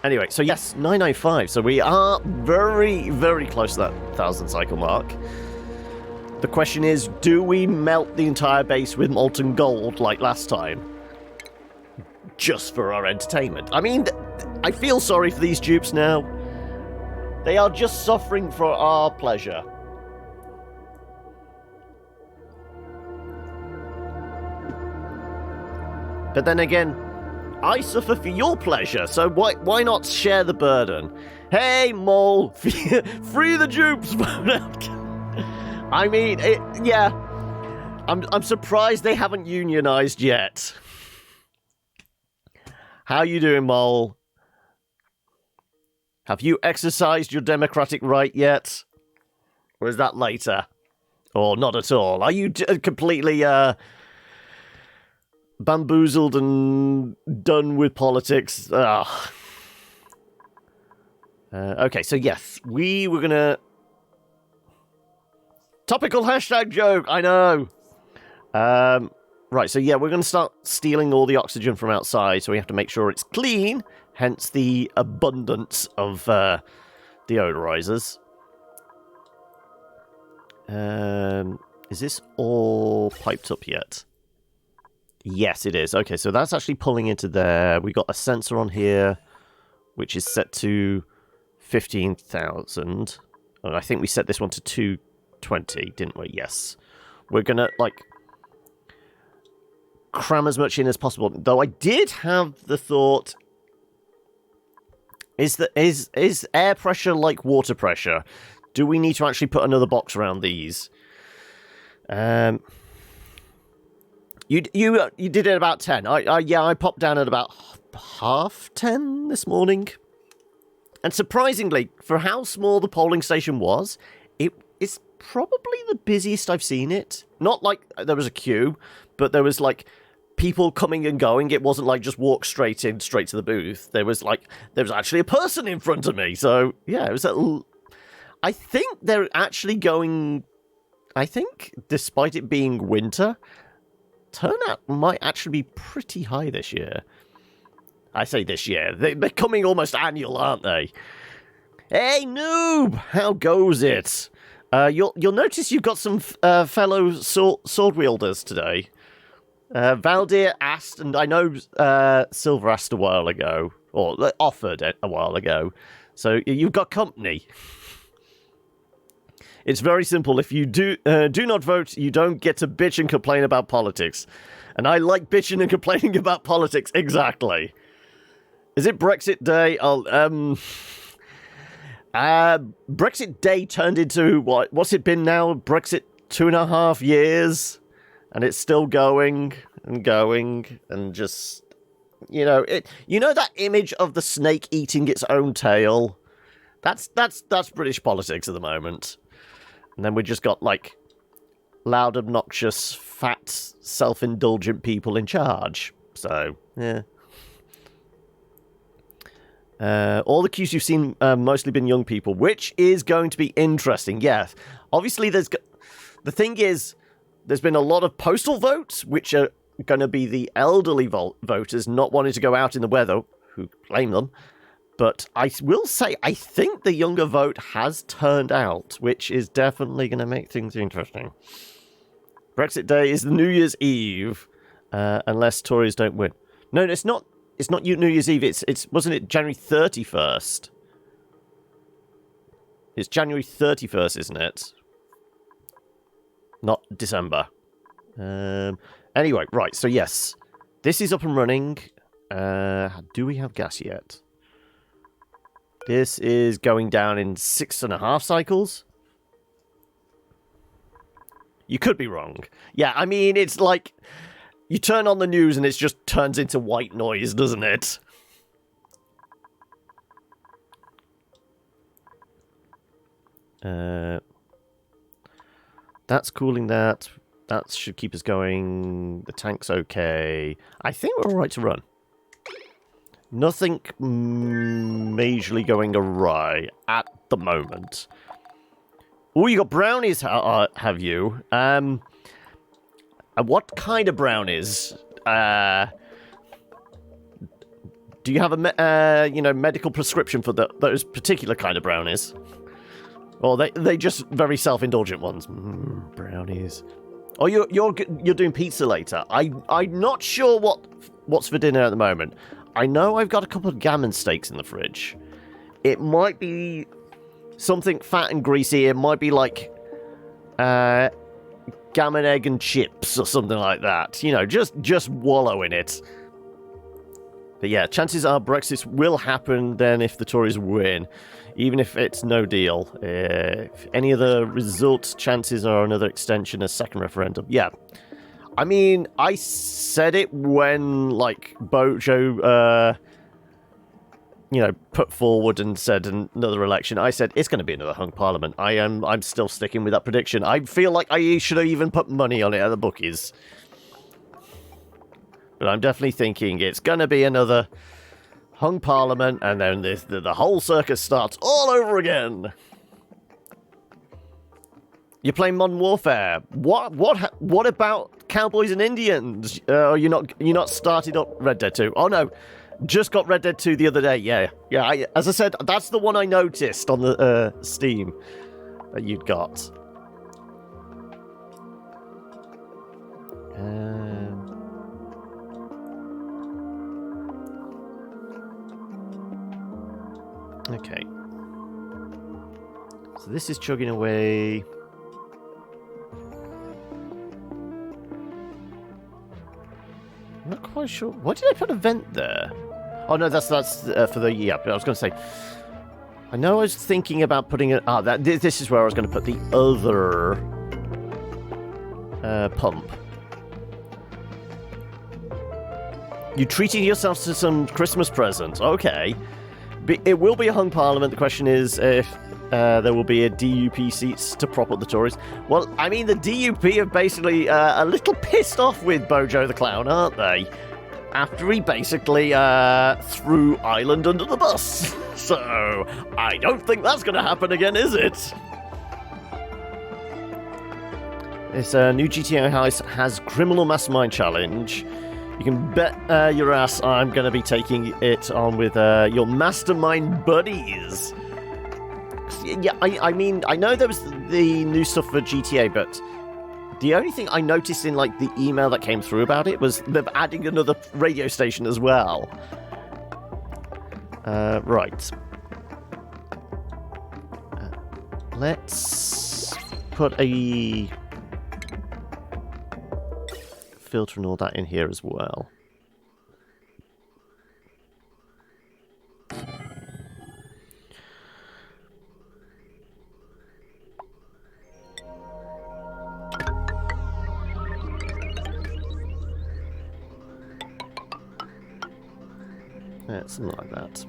Anyway, so yes, 995. So we are very, very close to that 1,000 cycle mark. The question is, do we melt the entire base with molten gold like last time? Just for our entertainment. I mean, I feel sorry for these dupes now. They are just suffering for our pleasure. But then again, I suffer for your pleasure, so why not share the burden? Hey, Mole, free the dupes! I mean, yeah, I'm surprised they haven't unionized yet. How you doing, Mole? Have you exercised your democratic right yet? Or is that later? Or not at all? Are you completely bamboozled and done with politics? Okay, so yes, we were gonna... Topical hashtag joke, I know! Right, so yeah, we're going to start stealing all the oxygen from outside, so we have to make sure it's clean, hence the abundance of deodorizers. Is this all piped up yet? Yes, it is. Okay, so that's actually pulling into there. We got a sensor on here, which is set to 15,000. And I think we set this one to 220, didn't we? Yes. We're going to, like... cram as much in as possible. Though I did have the thought, is air pressure like water pressure? Do we need to actually put another box around these? You did it at about 10. I popped down at about half 10 this morning. And surprisingly, for how small the polling station was, it's probably the busiest I've seen it. Not like there was a queue, but there was like people coming and going. It wasn't like just walk straight in, straight to the booth. There was actually a person in front of me. So yeah, it was I think they're actually going... I think, despite it being winter, turnout might actually be pretty high this year. I say this year. They're becoming almost annual, aren't they? Hey, noob! How goes it? You'll notice you've got some fellow sword wielders today. Valdir asked, and I know Silver asked a while ago, or offered a while ago. So you've got company. It's very simple. If you do not vote, you don't get to bitch and complain about politics. And I like bitching and complaining about politics, exactly. Is it Brexit Day? Brexit Day turned into, what's it been now? Brexit 2.5 years? And it's still going and just, you know that image of the snake eating its own tail? That's British politics at the moment. And then we just got, like, loud, obnoxious, fat, self-indulgent people in charge. So, yeah. All the queues you've seen mostly been young people, which is going to be interesting. Yeah, obviously the thing is, there's been a lot of postal votes, which are going to be the elderly voters not wanting to go out in the weather, who claim them. But I will say, I think the younger vote has turned out, which is definitely going to make things interesting. Brexit Day is the New Year's Eve, unless Tories don't win. No, it's not. It's not New Year's Eve. It's wasn't it January 31st? It's January 31st, isn't it? Not December. Anyway, right. So yes, this is up and running. Do we have gas yet? This is going down in 6.5 cycles. You could be wrong. Yeah, I mean, it's like you turn on the news and it just turns into white noise, doesn't it? That's cooling that. That should keep us going. The tank's okay. I think we're all right to run. Nothing majorly going awry at the moment. Oh, you got brownies, have you? What kind of brownies? Do you have a medical prescription for those particular kind of brownies? Or they just very self-indulgent ones? Brownies. Oh, you're doing pizza later. I'm not sure what's for dinner at the moment. I know I've got a couple of gammon steaks in the fridge. It might be something fat and greasy. It might be like gammon, egg, and chips or something like that. You know, just wallow in it. But yeah, chances are Brexit will happen then if the Tories win, even if it's no deal. If any of the results, chances are another extension, a second referendum. Yeah. I mean, I said it when, like, Bojo, put forward and said another election. I said, it's going to be another hung parliament. I'm still sticking with that prediction. I feel like I should have even put money on it at the bookies. But I'm definitely thinking it's going to be another hung parliament, and then the whole circus starts all over again. You're playing Modern Warfare. What about Cowboys and Indians? You're not started up Red Dead 2. Oh no, just got Red Dead 2 the other day. Yeah. As I said, that's the one I noticed on the Steam that you'd got. Okay. So this is chugging away. I'm not quite sure. Why did I put a vent there? Oh no, that's for the I was going to say. I know I was thinking about putting it. This is where I was going to put the other pump. You treating yourself to some Christmas presents? Okay. It will be a hung parliament. The question is if there will be a DUP seats to prop up the Tories. Well, I mean, the DUP are basically a little pissed off with Bojo the Clown, aren't they? After he basically threw Ireland under the bus. So, I don't think that's going to happen again, is it? This new GTA has Criminal Mastermind Challenge. You can bet your ass I'm going to be taking it on with your mastermind buddies. Yeah, I mean, I know there was the new stuff for GTA, but the only thing I noticed in, like, the email that came through about it was them adding another radio station as well. Right. Let's put a filter and all that in here as well. Yeah, something like that.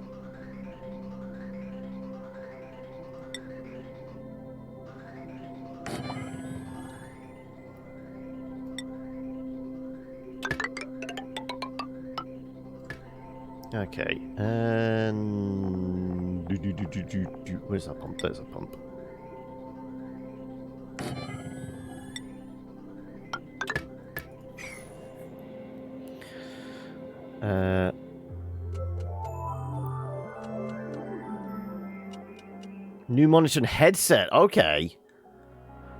Okay, and where's that pump? There's a pump. New monitor and headset. Okay.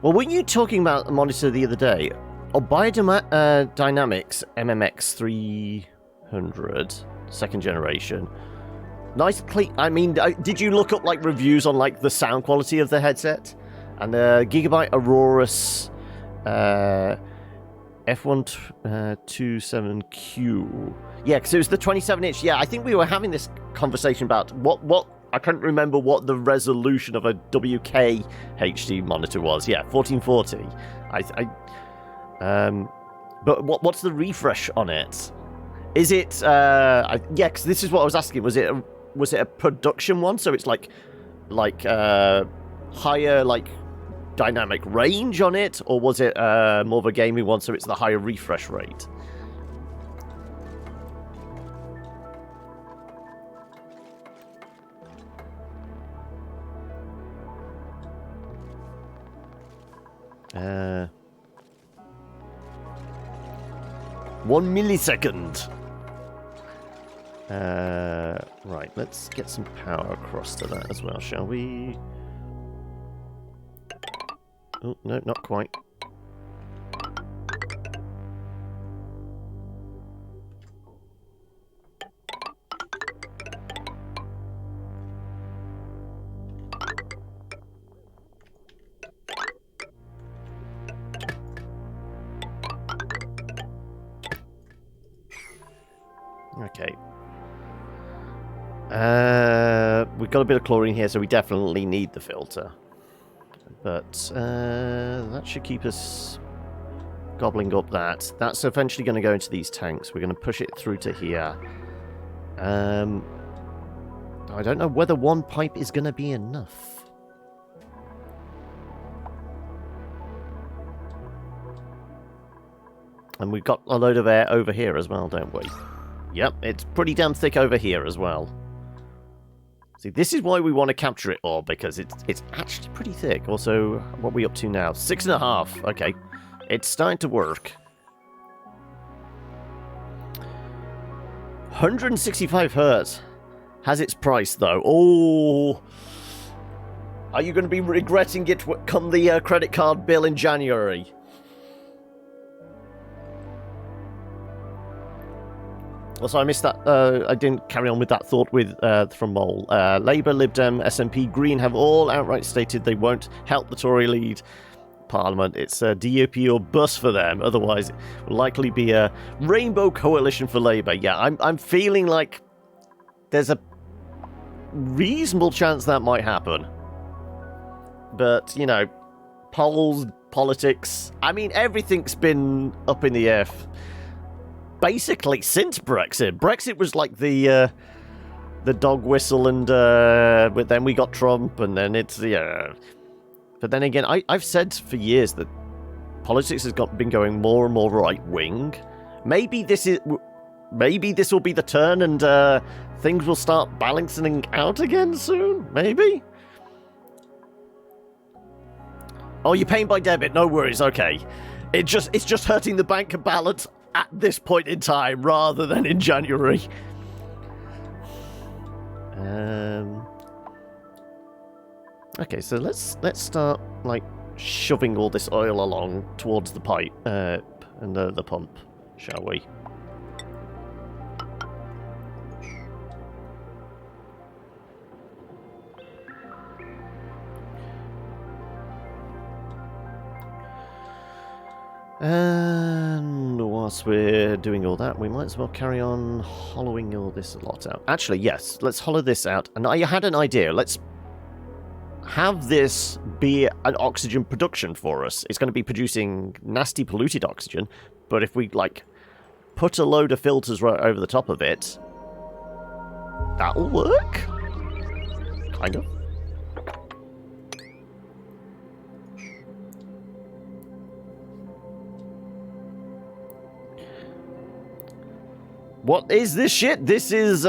Well, weren't you talking about the monitor the other day? Oh, Biodynamics MMX 300. Second generation. Nice, clean. I mean, did you look up like reviews on like the sound quality of the headset? And the Gigabyte Aurorus F127Q. Yeah, because it was the 27-inch. Yeah, I think we were having this conversation about what I can't remember what the resolution of a WK HD monitor was. Yeah, 1440. But what's the refresh on it? Is it, yeah, because this is what I was asking. Was it a production one? So it's like higher, like, dynamic range on it? Or was it more of a gaming one, so it's the higher refresh rate? One millisecond. Right, let's get some power across to that as well, shall we? Oh, no, not quite. Okay. We've got a bit of chlorine here, so we definitely need the filter. But that should keep us gobbling up that. That's eventually going to go into these tanks. We're going to push it through to here. I don't know whether one pipe is going to be enough. And we've got a load of air over here as well, don't we? Yep, it's pretty damn thick over here as well. See, this is why we want to capture it all, because it's actually pretty thick. Also, what are we up to now? 6.5. Okay. It's starting to work. 165 hertz has its price, though. Oh, are you going to be regretting it come the credit card bill in January? Also, I missed that. I didn't carry on with that thought with from Mole. Labour, Lib Dem, SNP, Green have all outright stated they won't help the Tory lead Parliament. It's a DUP or bust for them. Otherwise, it will likely be a rainbow coalition for Labour. Yeah, I'm feeling like there's a reasonable chance that might happen. But, you know, polls, politics, I mean, everything's been up in the air basically since Brexit. Brexit was like the dog whistle, and but then we got Trump, and then it's But then again, I've said for years that politics has been going more and more right wing. Maybe this will be the turn, and things will start balancing out again soon. Maybe. Oh, you're paying by debit. No worries. Okay, it's just hurting the bank balance at this point in time rather than in January. Okay, so let's start like shoving all this oil along towards the pipe and the pump, shall we? And whilst we're doing all that, we might as well carry on hollowing all this lot out. Actually, yes, let's hollow this out. And I had an idea. Let's have this be an oxygen production for us. It's going to be producing nasty polluted oxygen, but if we, like, put a load of filters right over the top of it, that'll work? Kind of. What is this shit? This is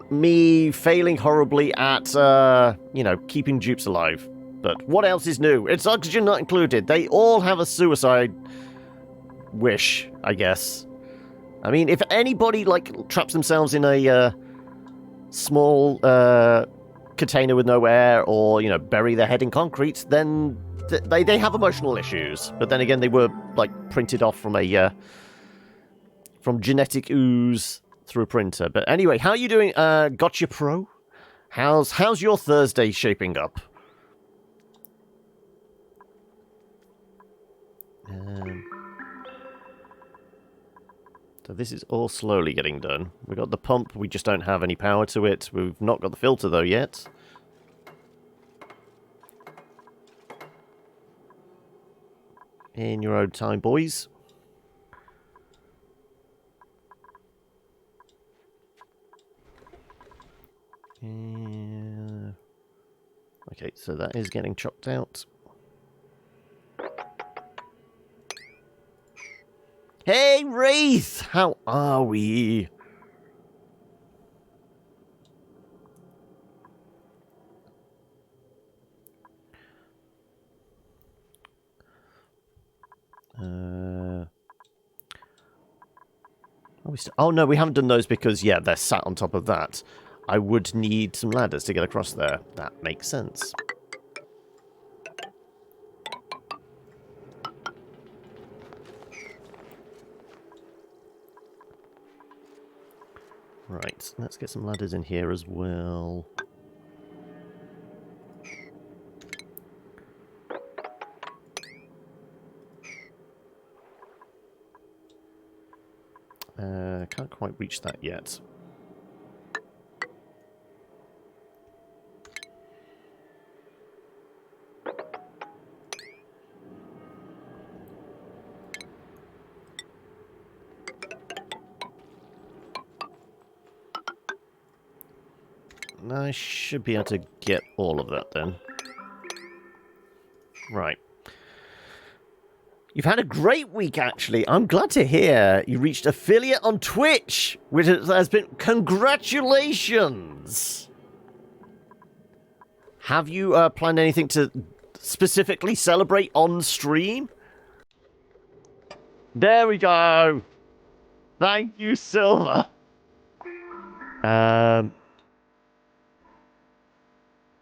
me failing horribly at, keeping dupes alive. But what else is new? It's oxygen not included. They all have a suicide wish, I guess. I mean, if anybody, like, traps themselves in a small container with no air, or, you know, bury their head in concrete, then they have emotional issues. But then again, they were, like, printed off from from genetic ooze through a printer. But anyway, how are you doing, Gotcha Pro? How's your Thursday shaping up? So this is all slowly getting done. We got the pump, we just don't have any power to it. We've not got the filter though yet. In your own time, boys. Okay, so that is getting chopped out. Hey, Wraith! How are we? Oh, Oh, no, we haven't done those because, yeah, they're sat on top of that. I would need some ladders to get across there. That makes sense. Right, let's get some ladders in here as well. Can't quite reach that yet. I should be able to get all of that then. Right. You've had a great week, actually. I'm glad to hear you reached affiliate on Twitch, which has been... Congratulations! Have you planned anything to specifically celebrate on stream? There we go! Thank you, Silver! But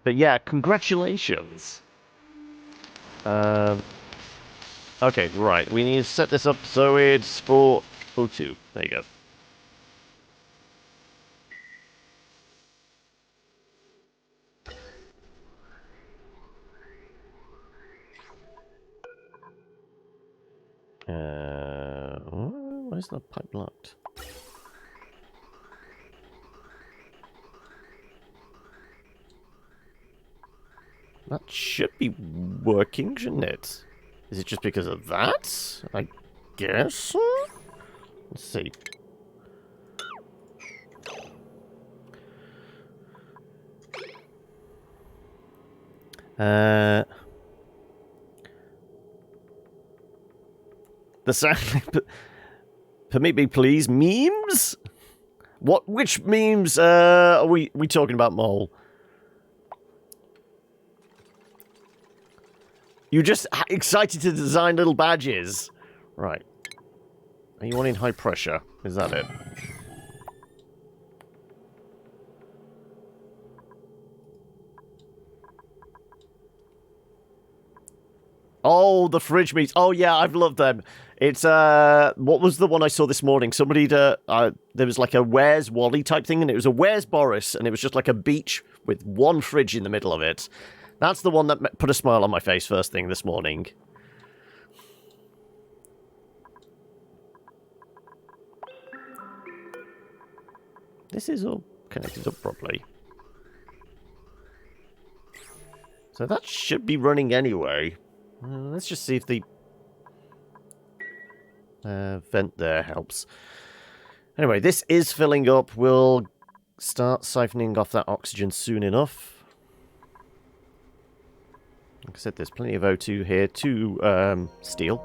yeah, congratulations. Okay, right. We need to set this up so it's for O2. There you go. Why is the pipe locked? That should be working, shouldn't it? Is it just because of that? I guess? Let's see. The sound... Permit me, please. Memes? Which memes are we talking about, Mole? You're just excited to design little badges. Right. Are you wanting high pressure? Is that it? Oh, the fridge meats. Oh, yeah, I've loved them. It's, what was the one I saw this morning? Somebody, there was like a Where's Wally type thing, and it was a Where's Boris, and it was just like a beach with one fridge in the middle of it. That's the one that put a smile on my face first thing this morning. This is all connected up properly. So that should be running anyway. Let's just see if the vent there helps. Anyway, this is filling up. We'll start siphoning off that oxygen soon enough. Like I said, there's plenty of O2 here to steal.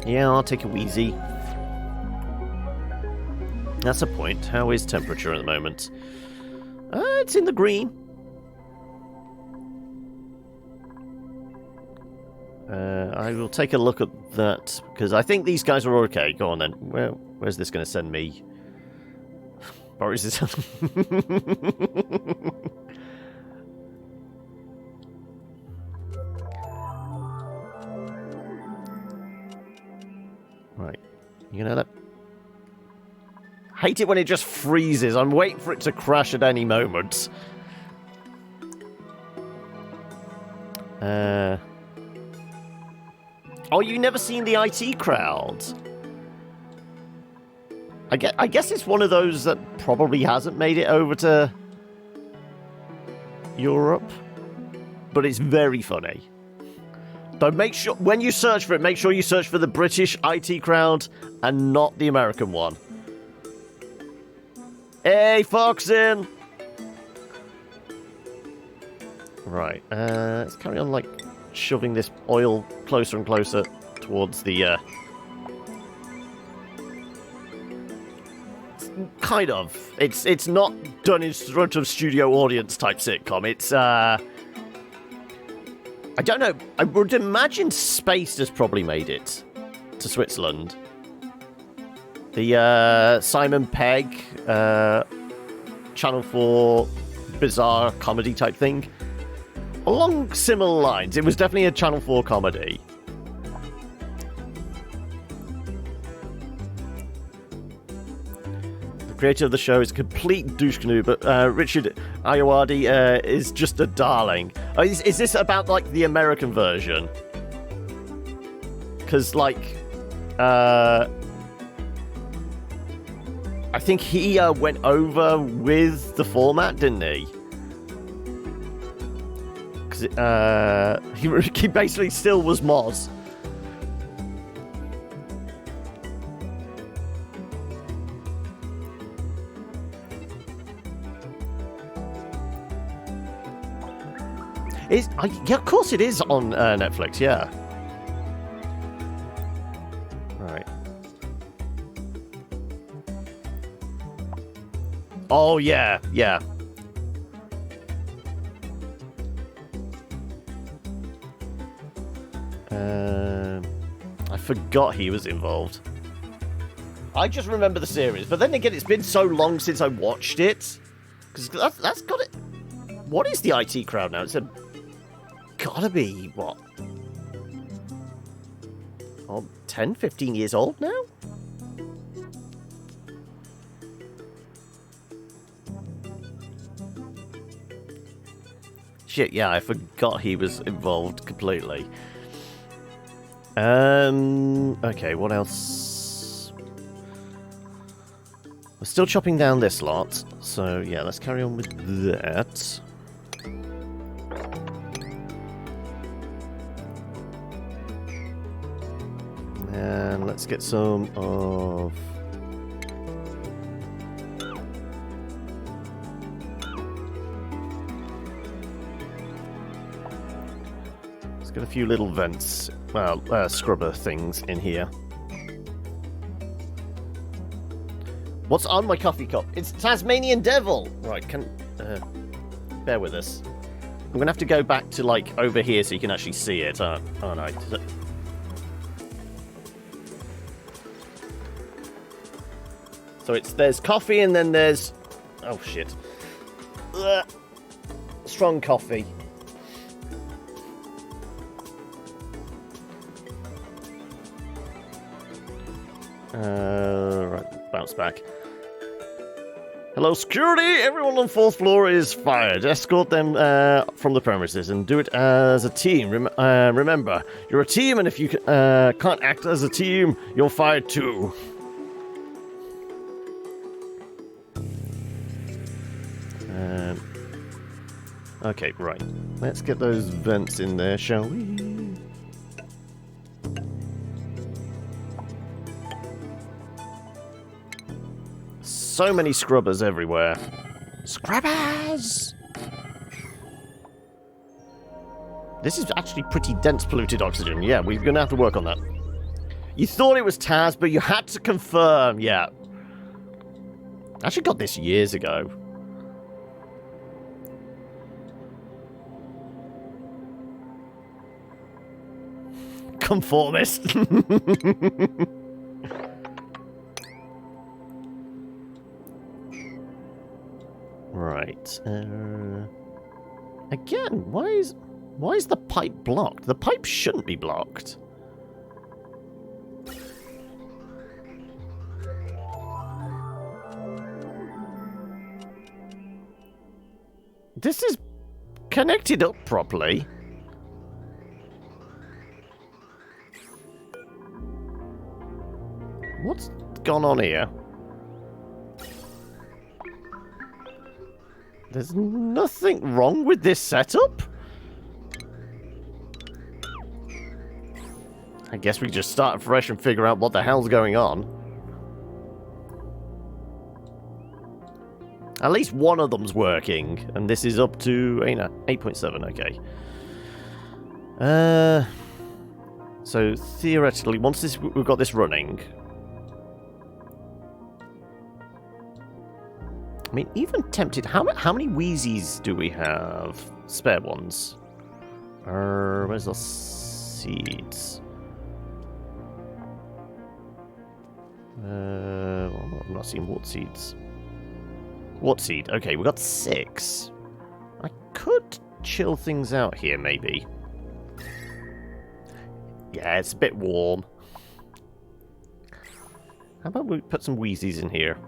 Yeah, I'll take a wheezy. That's a point. How is temperature at the moment? It's in the green. I will take a look at that, because I think these guys are okay. Go on then. Where's this going to send me? Boris is... Right. You know that? Hate it when it just freezes. I'm waiting for it to crash at any moment. Oh, you never seen the IT crowd? I guess it's one of those that probably hasn't made it over to Europe. But it's very funny. But make sure, when you search for it, make sure you search for the British IT crowd and not the American one. Hey, Foxin! Right, let's carry on, like, shoving this oil closer and closer towards the, kind of. It's not done in front of studio audience type sitcom. It's I don't know. I would imagine Spaced has probably made it to Switzerland. The Simon Pegg Channel 4 bizarre comedy type thing. Along similar lines, it was definitely a Channel 4 comedy. The creator of the show is a complete douche canoe, but Richard Ayoade is just a darling. Is this about, like, the American version? Because, like, I think he went over with the format, didn't he? Because he basically still was Moz. Yeah, of course it is on Netflix, yeah. Right. Oh, yeah, yeah. I forgot he was involved. I just remember the series, but then again, it's been so long since I watched it. Because that's got it. What is the IT crowd now? It's gotta be, what? Oh, 10, 15 years old now? Shit, yeah, I forgot he was involved completely. Okay, what else? We're still chopping down this lot, so yeah, let's carry on with that. And let's get some of... Let's get a few little vents, well, scrubber things in here. What's on my coffee cup? It's Tasmanian Devil! Right, bear with us. I'm gonna have to go back to, like, over here so you can actually see it, aren't I? So there's coffee and then there's... Oh, shit. Ugh. Strong coffee. Right, bounce back. Hello, security! Everyone on 4th floor is fired. Escort them from the premises and do it as a team. Remember, you're a team, and if you can't act as a team, you're fired too. Okay, right. Let's get those vents in there, shall we? So many scrubbers everywhere. Scrubbers! This is actually pretty dense polluted oxygen. Yeah, we're going to have to work on that. You thought it was Taz, but you had to confirm. Yeah. I actually got this years ago. Conformist. Right. Again, why is the pipe blocked? The pipe shouldn't be blocked. This is connected up properly. What's gone on here? There's nothing wrong with this setup. I guess we just start fresh and figure out what the hell's going on. At least one of them's working, and this is up to 8.7, okay. So theoretically, once we've got this running... I mean, even tempted. How many Wheezies do we have? Spare ones. Where's the seeds? Well, I'm not seeing what seeds. What seed? Okay, we got 6. I could chill things out here, maybe. Yeah, it's a bit warm. How about we put some Wheezies in here?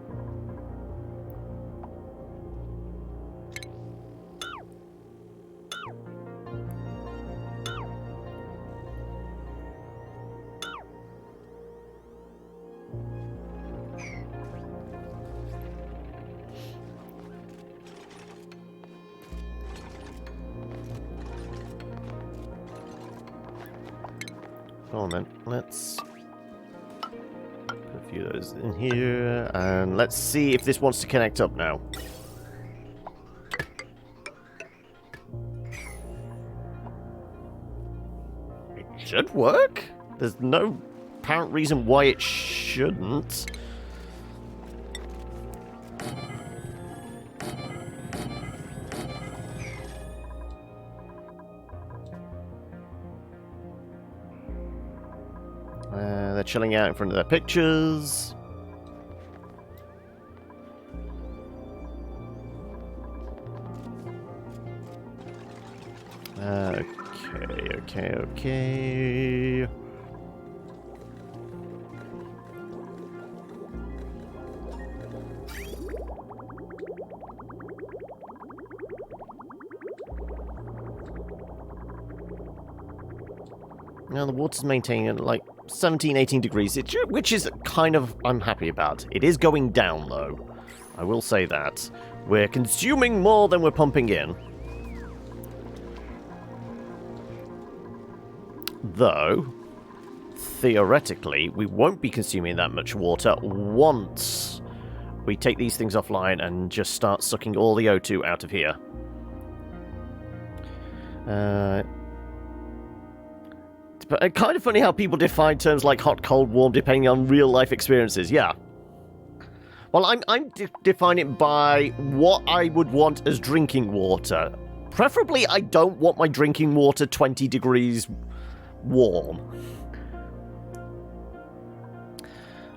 Go on then, let's put a few of those in here, and let's see if this wants to connect up now. It should work. There's no apparent reason why it shouldn't. They're chilling out in front of their pictures. Okay. Now the water's maintaining at like 17, 18 degrees, which is kind of, I'm happy about. It is going down though. I will say that. We're consuming more than we're pumping in. Though, theoretically, we won't be consuming that much water once we take these things offline and just start sucking all the O2 out of here. But kind of funny how people define terms like hot, cold, warm, depending on real-life experiences. Yeah. Well, I'm defining it by what I would want as drinking water. Preferably, I don't want my drinking water 20 degrees warm.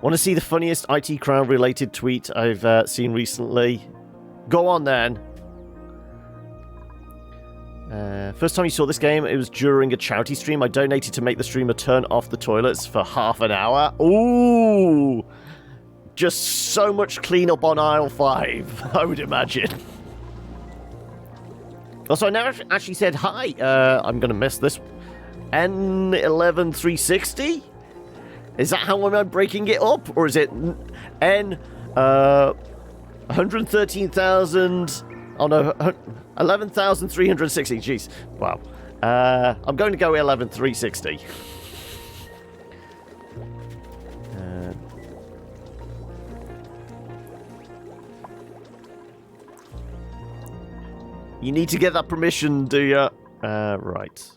Want to see the funniest IT Crowd-related tweet I've seen recently? Go on, then. First time you saw this game, it was during a charity stream. I donated to make the streamer turn off the toilets for half an hour. Ooh! Just so much cleanup on aisle 5, I would imagine. Also, I now actually said hi. I'm going to miss this. N11360? Is that how I'm breaking it up? Or is it N 113,000... Oh no, 11,360. Jeez. Wow. I'm going to go 11,360. You need to get that permission, do you? Right.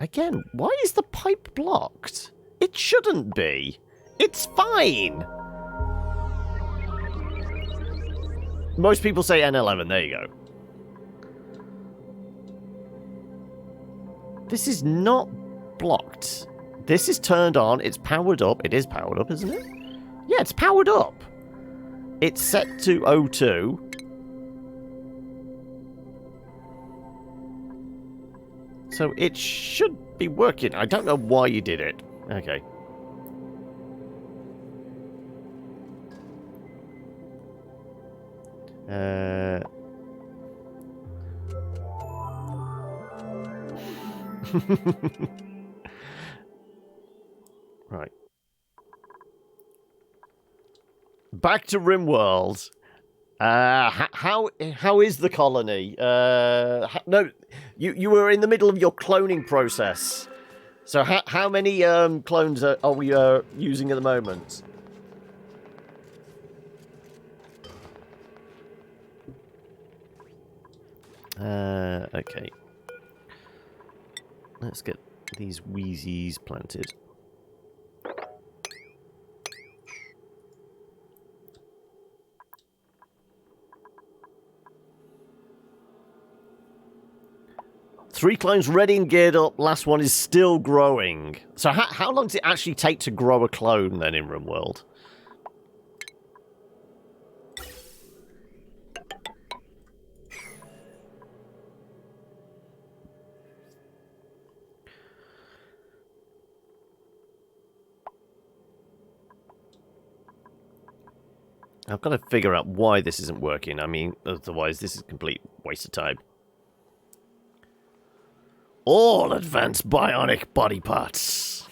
Again, why is the pipe blocked? It shouldn't be. It's fine. Most people say N11. There you go. This is not blocked. This is turned on. It's powered up. It is powered up, isn't it? Yeah, it's powered up. It's set to O2. So it should be working. I don't know why you did it. Okay. Right. Back to RimWorld. How is the colony? No, you were in the middle of your cloning process. So how many clones are we using at the moment? Okay. Let's get these Wheezies planted. 3 clones ready and geared up. Last one is still growing. So how long does it actually take to grow a clone then in RimWorld? I've got to figure out why this isn't working. I mean, otherwise this is a complete waste of time. All advanced bionic body parts.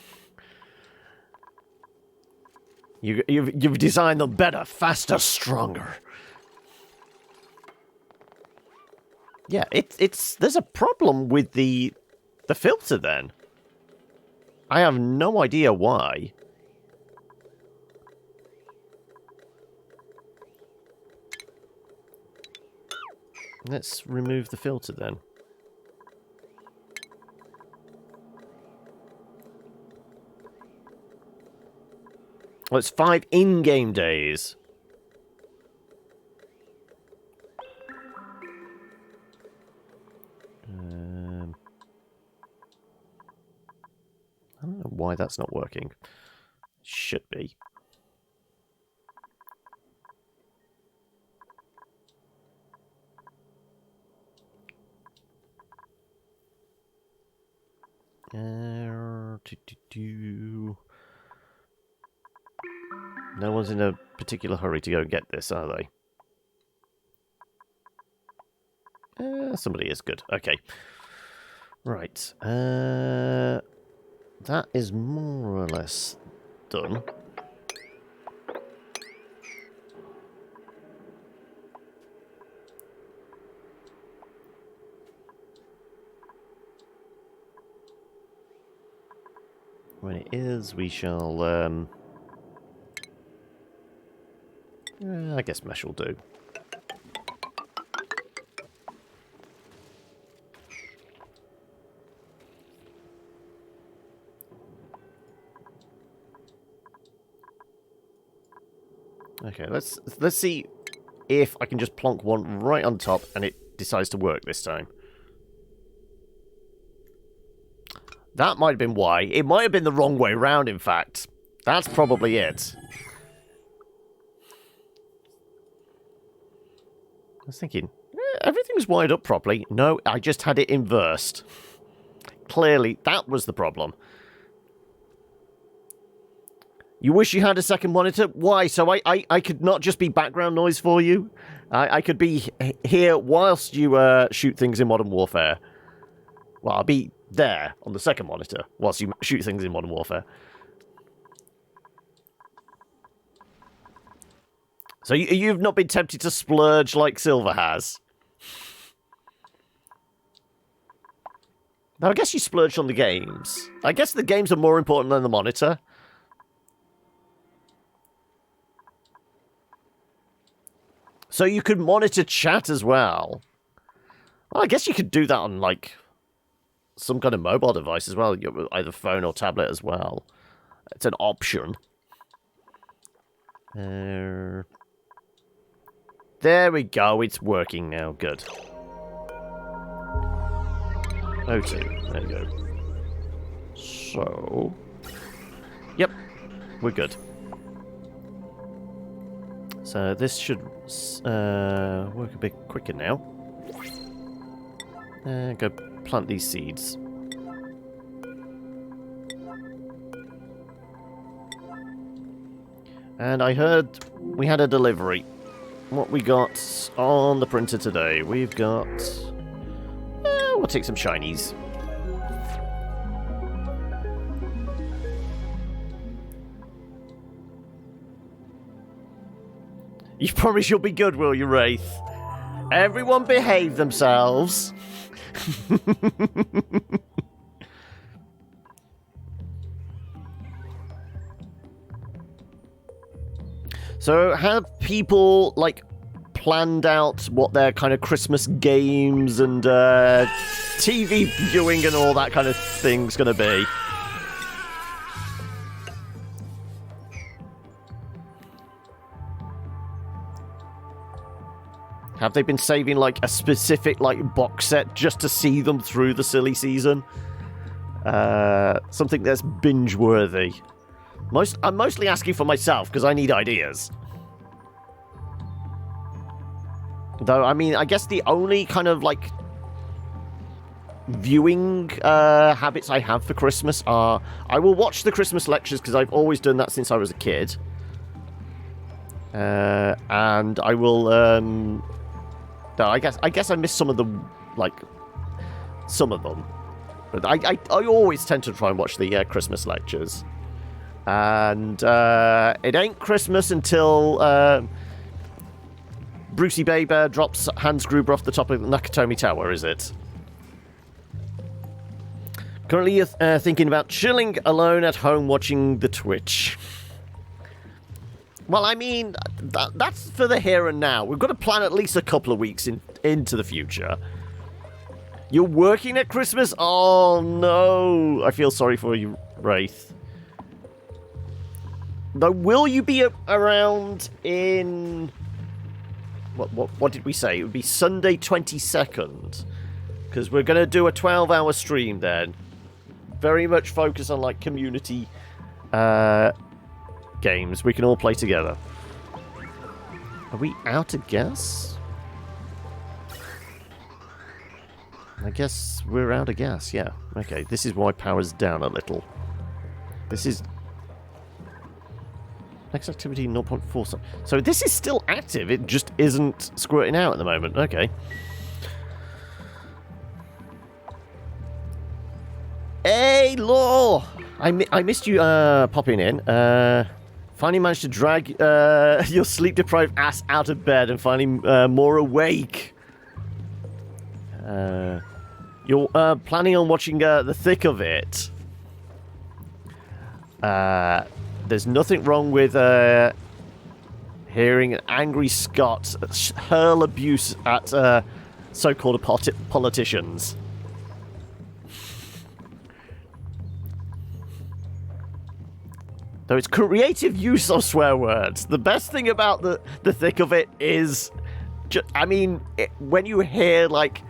You've designed them better, faster, stronger. Yeah, there's a problem with the filter then. I have no idea why. Let's remove the filter then. Well, it's 5 in-game days. I don't know why that's not working. Should be. No one's in a particular hurry to go get this, are they? Somebody is good. Okay. Right. That is more or less done. When it is, we shall, I guess mesh will do. Okay, let's see if I can just plonk one right on top and it decides to work this time. That might have been why. It might have been the wrong way round, in fact. That's probably it. I was thinking, everything's wired up properly. No, I just had it inversed. Clearly, that was the problem. You wish you had a second monitor? Why? So I could not just be background noise for you? I could be here whilst you shoot things in Modern Warfare. Well, I'll be there on the second monitor whilst you shoot things in Modern Warfare. So you've not been tempted to splurge like Silver has? Now, I guess you splurged on the games. I guess the games are more important than the monitor. So you could monitor chat as well. Well, I guess you could do that on, like, some kind of mobile device as well. Either phone or tablet as well. It's an option. There we go. It's working now. Good. O2. There we go. So... Yep. We're good. So this should work a bit quicker now. Go plant these seeds. And I heard we had a delivery. What we got on the printer today? We've got... we'll take some shinies. You promise you'll be good, will you, Wraith? Everyone behave themselves. So, have people, like, planned out what their kind of Christmas games and TV viewing and all that kind of thing's going to be? Have they been saving, like, a specific, like, box set just to see them through the silly season? Something that's binge-worthy. I'm mostly asking for myself, because I need ideas. Though, I mean, I guess the only kind of, like, viewing habits I have for Christmas are... I will watch the Christmas lectures, because I've always done that since I was a kid. And I will... no, I guess I missed some of them, like... Some of them. But I always tend to try and watch the Christmas lectures. And it ain't Christmas until... Brucey Baber drops Hans Gruber off the top of the Nakatomi Tower, is it? Currently, you're thinking about chilling alone at home watching the Twitch. Well, I mean, that's for the here and now. We've got to plan at least a couple of weeks into the future. You're working at Christmas? Oh, no. I feel sorry for you, Wraith. Though, will you be around in... What did we say? It would be Sunday 22nd. Because we're going to do a 12-hour stream then. Very much focus on, like, community games we can all play together. Are we out of gas? I guess we're out of gas, yeah. Okay, this is why power's down a little. This is... Next activity 0.4. So this is still active, it just isn't squirting out at the moment. Okay. Hey, Law! I missed you popping in. Finally managed to drag your sleep-deprived ass out of bed and finally more awake. You're planning on watching the thick of it. There's nothing wrong with hearing an angry Scot hurl abuse at so-called politicians. Though it's creative use of swear words. The best thing about the thick of it is... I mean, when you hear, like...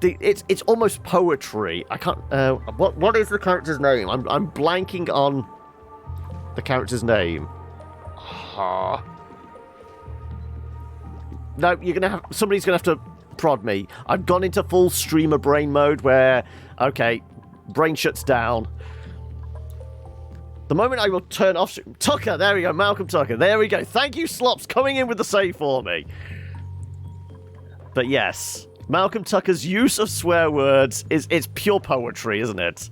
It's almost poetry. I can't... what is the character's name? I'm blanking on the character's name. No, you're gonna have... Somebody's gonna have to prod me. I've gone into full streamer brain mode where... Okay, brain shuts down. The moment I will turn off... Tucker, there we go. Malcolm Tucker. There we go. Thank you, Slops, coming in with the save for me. But yes... Malcolm Tucker's use of swear words is pure poetry, isn't it?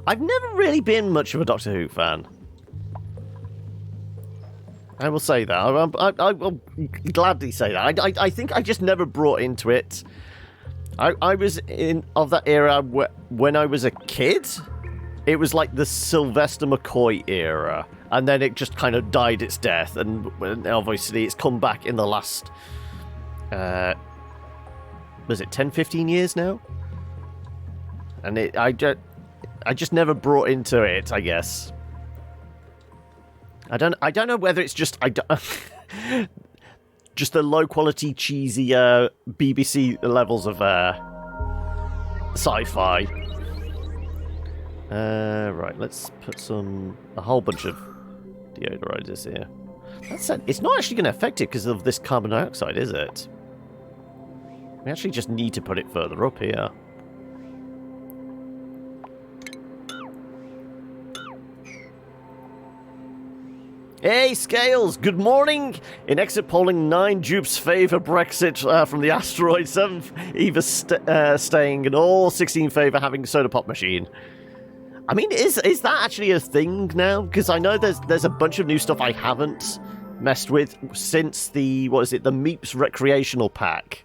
I've never really been much of a Doctor Who fan. I will say that. I will gladly say that. I think I just never brought into it. I was of that era when I was a kid. It was like the Sylvester McCoy era, and then it just kind of died its death, and obviously it's come back in the last, was it 10, 15 years now? And I just never brought into it, I guess. I don't know whether it's just, just the low-quality, cheesy, BBC levels of, sci-fi. Right, let's put a whole bunch of deodorizers here. That said, it's not actually going to affect it because of this carbon dioxide, is it? We actually just need to put it further up here. Hey, Scales! Good morning! In exit polling, 9 dupes favour Brexit from the asteroid, 7 either staying, and all 16 favour having a soda pop machine. I mean, is that actually a thing now? Because I know there's a bunch of new stuff I haven't messed with since the, what is it, the Meeps Recreational Pack.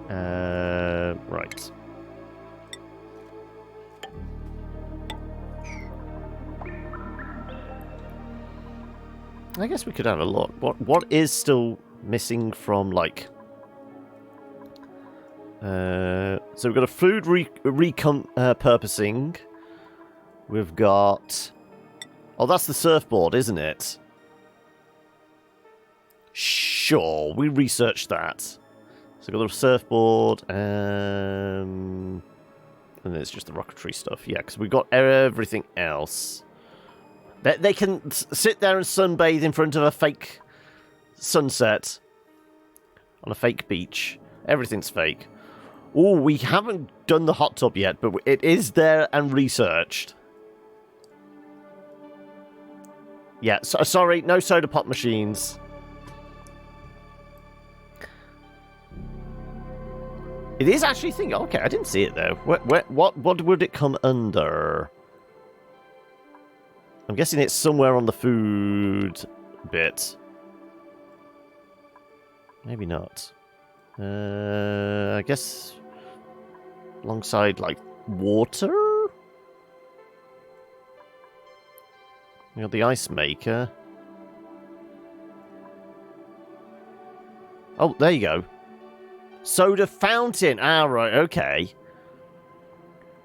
Right. I guess we could have a look. What is still missing from, like, So we've got a food repurposing. We've got... Oh, that's the surfboard, isn't it? Sure, we researched that. So we've got a surfboard, and then it's just the rocketry stuff. Yeah, because we've got everything else. They can sit there and sunbathe in front of a fake sunset on a fake beach. Everything's fake. Oh, we haven't done the hot tub yet, but it is there and researched. Yeah, sorry, no soda pop machines. It is actually thinking. Okay, I didn't see it though. What would it come under? I'm guessing it's somewhere on the food bit. Maybe not. I guess alongside like water. You know, the ice maker. Oh, there you go. Soda fountain. Ah, right, okay.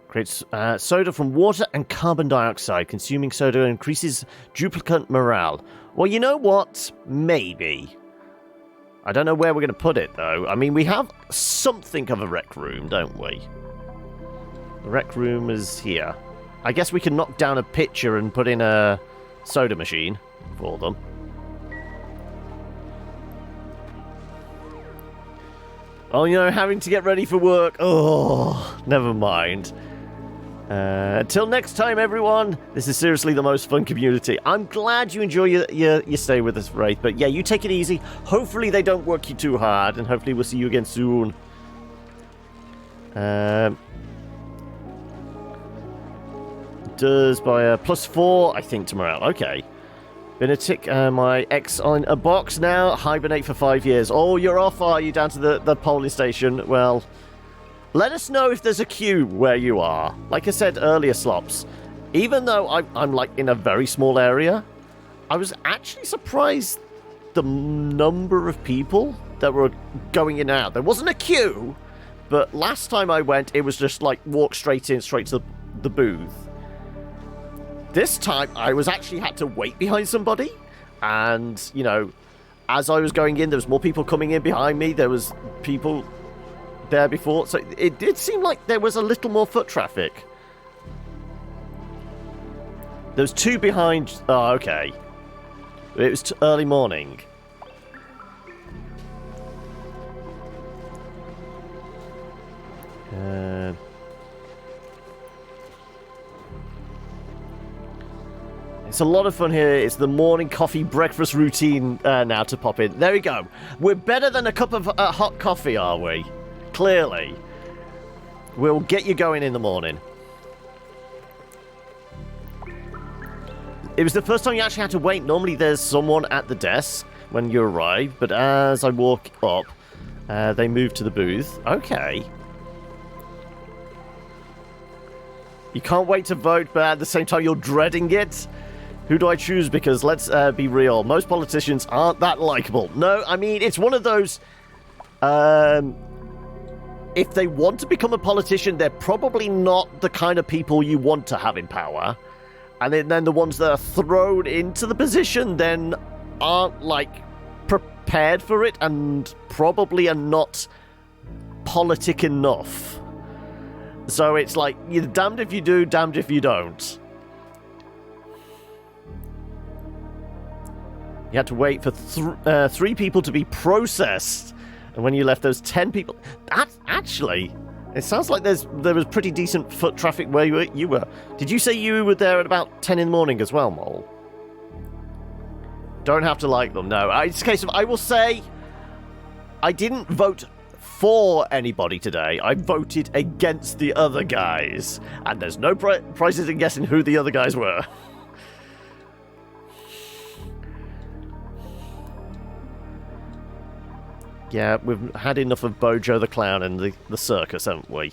Creates soda from water and carbon dioxide. Consuming soda increases duplicant morale. Well, you know what? Maybe. I don't know where we're going to put it, though. I mean, we have something of a rec room, don't we? The rec room is here. I guess we can knock down a pitcher and put in a soda machine for them. Oh, you know, having to get ready for work. Oh, never mind. Until next time, everyone. This is seriously the most fun community. I'm glad you enjoy your stay with us, Wraith. But yeah, you take it easy. Hopefully they don't work you too hard. And hopefully we'll see you again soon. Does by a +4, I think, to morale. Okay. Gonna tick my X on a box now. Hibernate for 5 years. Oh, you're off, are you, down to the polling station? Well, let us know if there's a queue where you are. Like I said earlier, Slops, even though I'm like in a very small area, I was actually surprised the number of people that were going in and out. There wasn't a queue, but last time I went, it was just like walk straight in, straight to the booth. This time, I was actually had to wait behind somebody, and, you know, as I was going in, there was more people coming in behind me. There was people there before, so it did seem like there was a little more foot traffic. There was 2 behind. Oh, okay. It was early morning. It's a lot of fun here. It's the morning coffee breakfast routine now to pop in. There we go. We're better than a cup of hot coffee, are we? Clearly. We'll get you going in the morning. It was the first time you actually had to wait. Normally there's someone at the desk when you arrive, but as I walk up, they move to the booth. Okay. You can't wait to vote, but at the same time you're dreading it. Who do I choose? Because let's be real, most politicians aren't that likable. No, I mean, it's one of those... if they want to become a politician, they're probably not the kind of people you want to have in power. And then the ones that are thrown into the position then aren't, like, prepared for it and probably are not politic enough. So it's like, you're damned if you do, damned if you don't. You had to wait for 3 people to be processed. And when you left, those 10 people... Actually, it sounds like there was pretty decent foot traffic where you were. Did you say you were there at about 10 in the morning as well, Mole? Don't have to like them, no. It's a case of, I will say, I didn't vote for anybody today. I voted against the other guys. And there's no prizes in guessing who the other guys were. Yeah, we've had enough of Bojo the Clown and the circus, haven't we?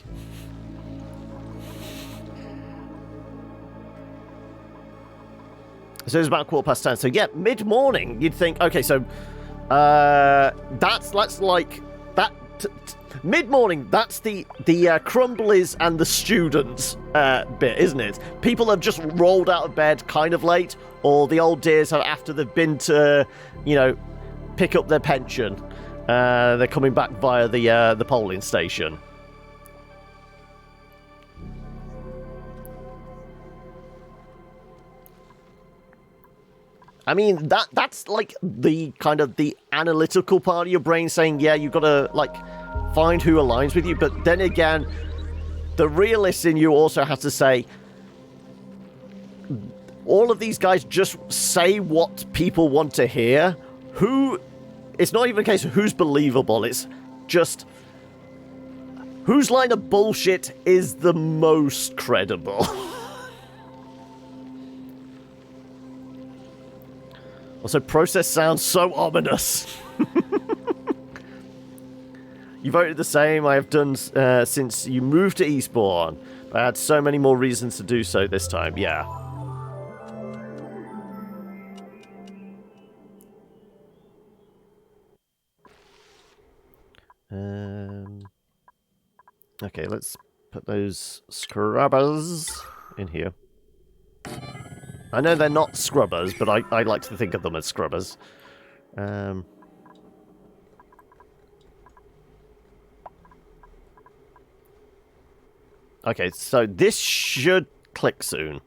So it's about 10:15. So yeah, mid-morning, you'd think, okay, so that's like that Mid-morning, that's the crumblies and the students bit, isn't it? People have just rolled out of bed kind of late, or the old dears have, after they've been to, pick up their pension. They're coming back via the polling station. I mean, that's like the kind of the analytical part of your brain saying, yeah, you've got to like find who aligns with you. But then again, the realist in you also has to say, all of these guys just say what people want to hear. It's not even a case of who's believable. It's just whose line of bullshit is the most credible. Also, process sounds so ominous. You voted the same I have done since you moved to Eastbourne. I had so many more reasons to do so this time, yeah. Okay, let's put those scrubbers in here. I know they're not scrubbers, but I like to think of them as scrubbers. Okay, so this should click soon.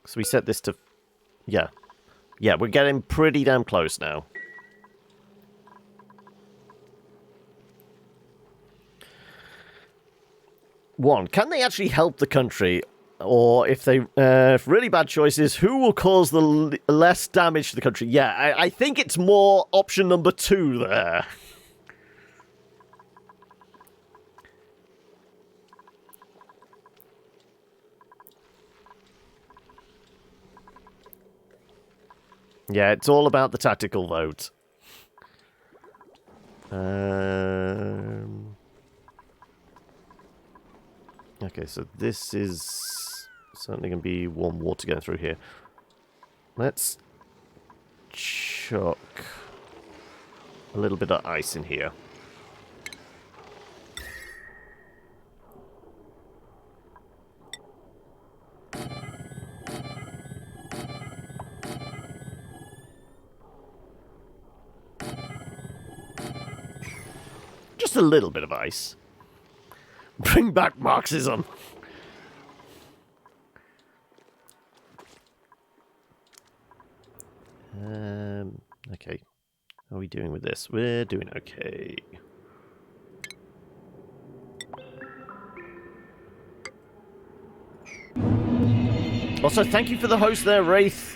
So we set this to... Yeah. Yeah, we're getting pretty damn close now. One, can they actually help the country? Or if they if really bad choices, who will cause the less damage to the country? Yeah, I think it's more option number 2 there. Yeah, it's all about the tactical vote. Okay, so this is certainly going to be warm water going through here. Let's chuck a little bit of ice in here. Just a little bit of ice. Bring back Marxism. Okay. How are we doing with this? We're doing okay. Also, thank you for the host there, Wraith.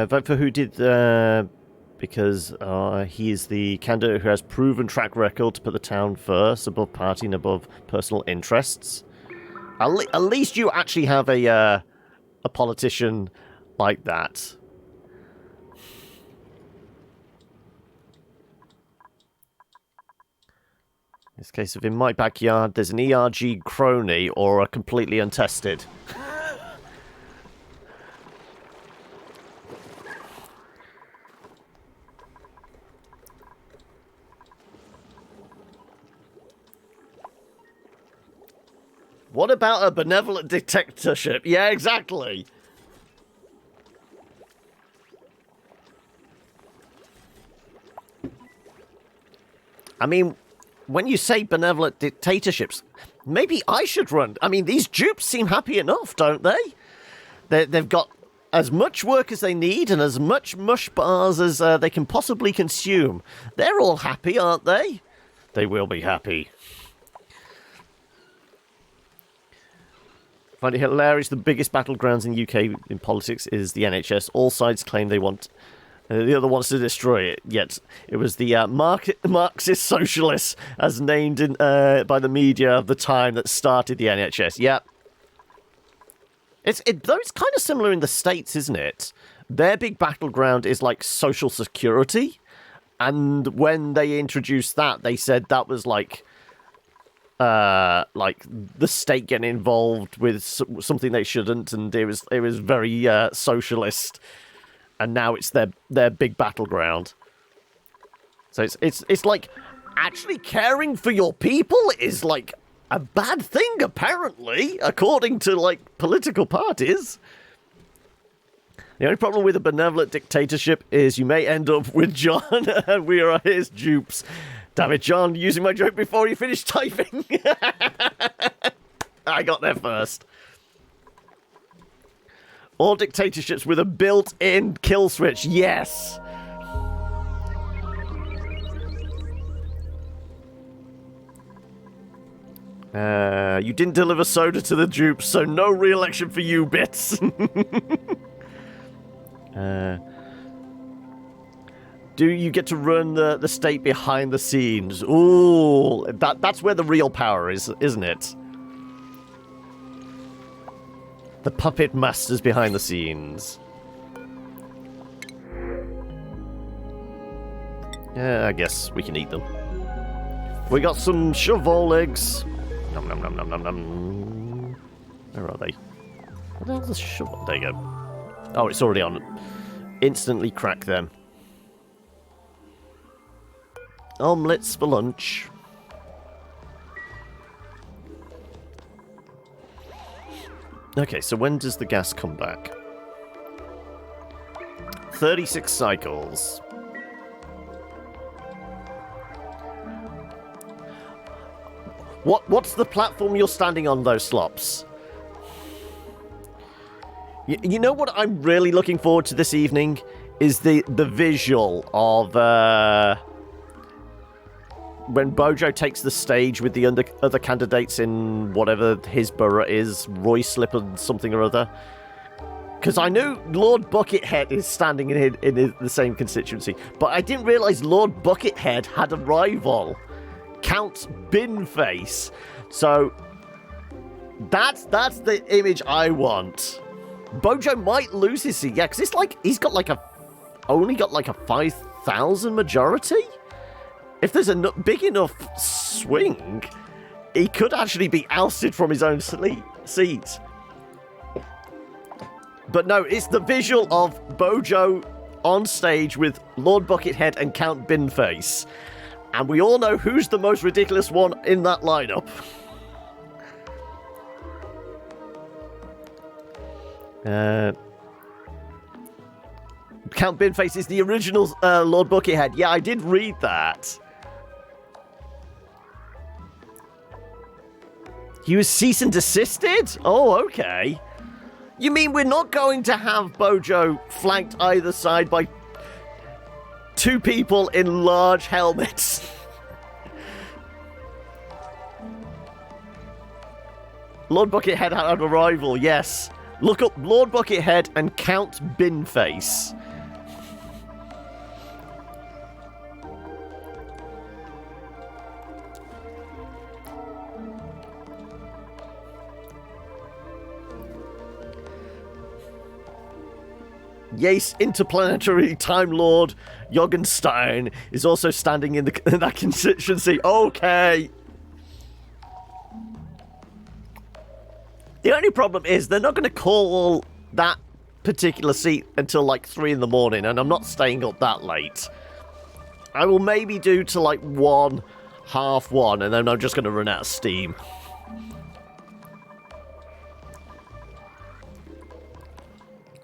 Vote for who did, because he is the candidate who has proven track record to put the town first, above party and above personal interests. At least you actually have a politician like that. In this case of in my backyard, there's an ERG crony or a completely untested. What about a benevolent dictatorship? Yeah, exactly. I mean, when you say benevolent dictatorships, maybe I should run. I mean, these dupes seem happy enough, don't they? They've got as much work as they need and as much mush bars as they can possibly consume. They're all happy, aren't they? They will be happy. Find it hilarious. The biggest battlegrounds in UK in politics is the NHS. All sides claim they want... the other wants to destroy it. Yet it was the Marxist socialists, as named in, by the media of the time, that started the NHS. Yeah. Though it's kind of similar in the States, isn't it? Their big battleground is like Social Security. And when they introduced that, they said that was like... like the state getting involved with something they shouldn't, and it was very socialist, and now it's their big battleground. So it's like actually caring for your people is like a bad thing, apparently, according to like political parties. The only problem with a benevolent dictatorship is you may end up with John, and we are his dupes. Damn it, John, using my joke before you finished typing. I got there first. All dictatorships with a built-in kill switch. Yes. You didn't deliver soda to the dupes, so no re-election for you, Bits. Do you get to run the state behind the scenes? Ooh, that's where the real power is, isn't it? The puppet masters behind the scenes. Yeah, I guess we can eat them. We got some cheval eggs. Nom nom nom nom nom nom. Where are they? What the hell's the cheval? There you go. Oh, it's already on. Instantly crack them. Omelets for lunch. Okay, so when does the gas come back? 36 cycles. What's the platform you're standing on, though, Slops? You know what I'm really looking forward to this evening? Is the visual of when Bojo takes the stage with the other candidates in whatever his borough is, Roy Slip and something or other. Because I knew Lord Buckethead is standing in the same constituency, but I didn't realise Lord Buckethead had a rival, Count Binface. So that's the image I want. Bojo might lose his seat, yeah, because it's like he's got like only got like a 5,000 majority. If there's a big enough swing, he could actually be ousted from his own seat. But no, it's the visual of Bojo on stage with Lord Buckethead and Count Binface. And we all know who's the most ridiculous one in that lineup. Count Binface is the original Lord Buckethead. Yeah, I did read that. He was cease and desisted? Oh, okay. You mean we're not going to have Bojo flanked either side by two people in large helmets? Lord Buckethead had a rival, yes. Look up Lord Buckethead and Count Binface. Yes, interplanetary Time Lord Jorgenstein is also standing in that constituency. Okay. The only problem is they're not going to call that particular seat until like 3 in the morning, and I'm not staying up that late. I will maybe do to like 1, half 1, and then I'm just going to run out of steam.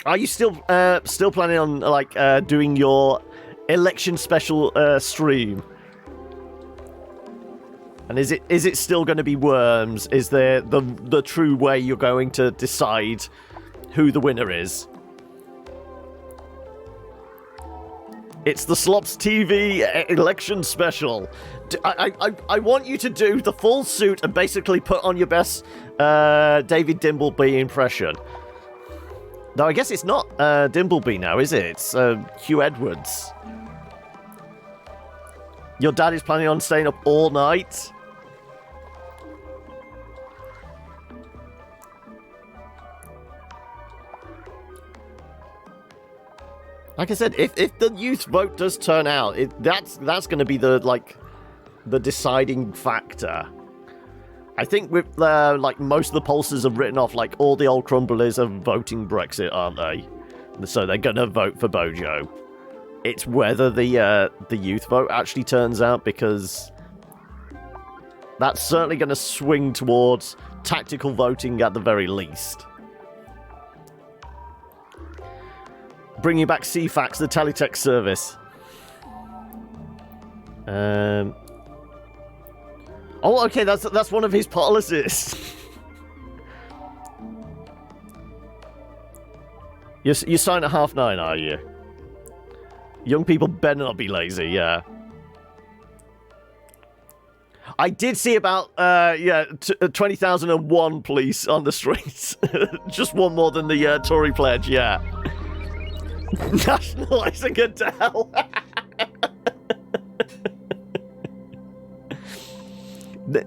Are you still planning on like doing your election special stream? And is it still going to be Worms? Is there the true way you're going to decide who the winner is? It's the Slops TV election special. I want you to do the full suit and basically put on your best David Dimbleby impression. Though I guess it's not Dimbleby now, is it? It's Hugh Edwards. Your dad is planning on staying up all night? Like I said, if the youth vote does turn out, that's going to be the deciding factor. I think with like most of the pollsters have written off like all the old crumblers are voting Brexit, aren't they? So they're gonna vote for Bojo. It's whether the youth vote actually turns out, because that's certainly going to swing towards tactical voting at the very least. Bringing back CFAX, the teletext service. Oh, okay, that's one of his policies. You sign at 9:30, are you? Young people better not be lazy, yeah. I did see about, 20,001 police on the streets. Just one more than the Tory pledge, yeah. Nationalising Adele.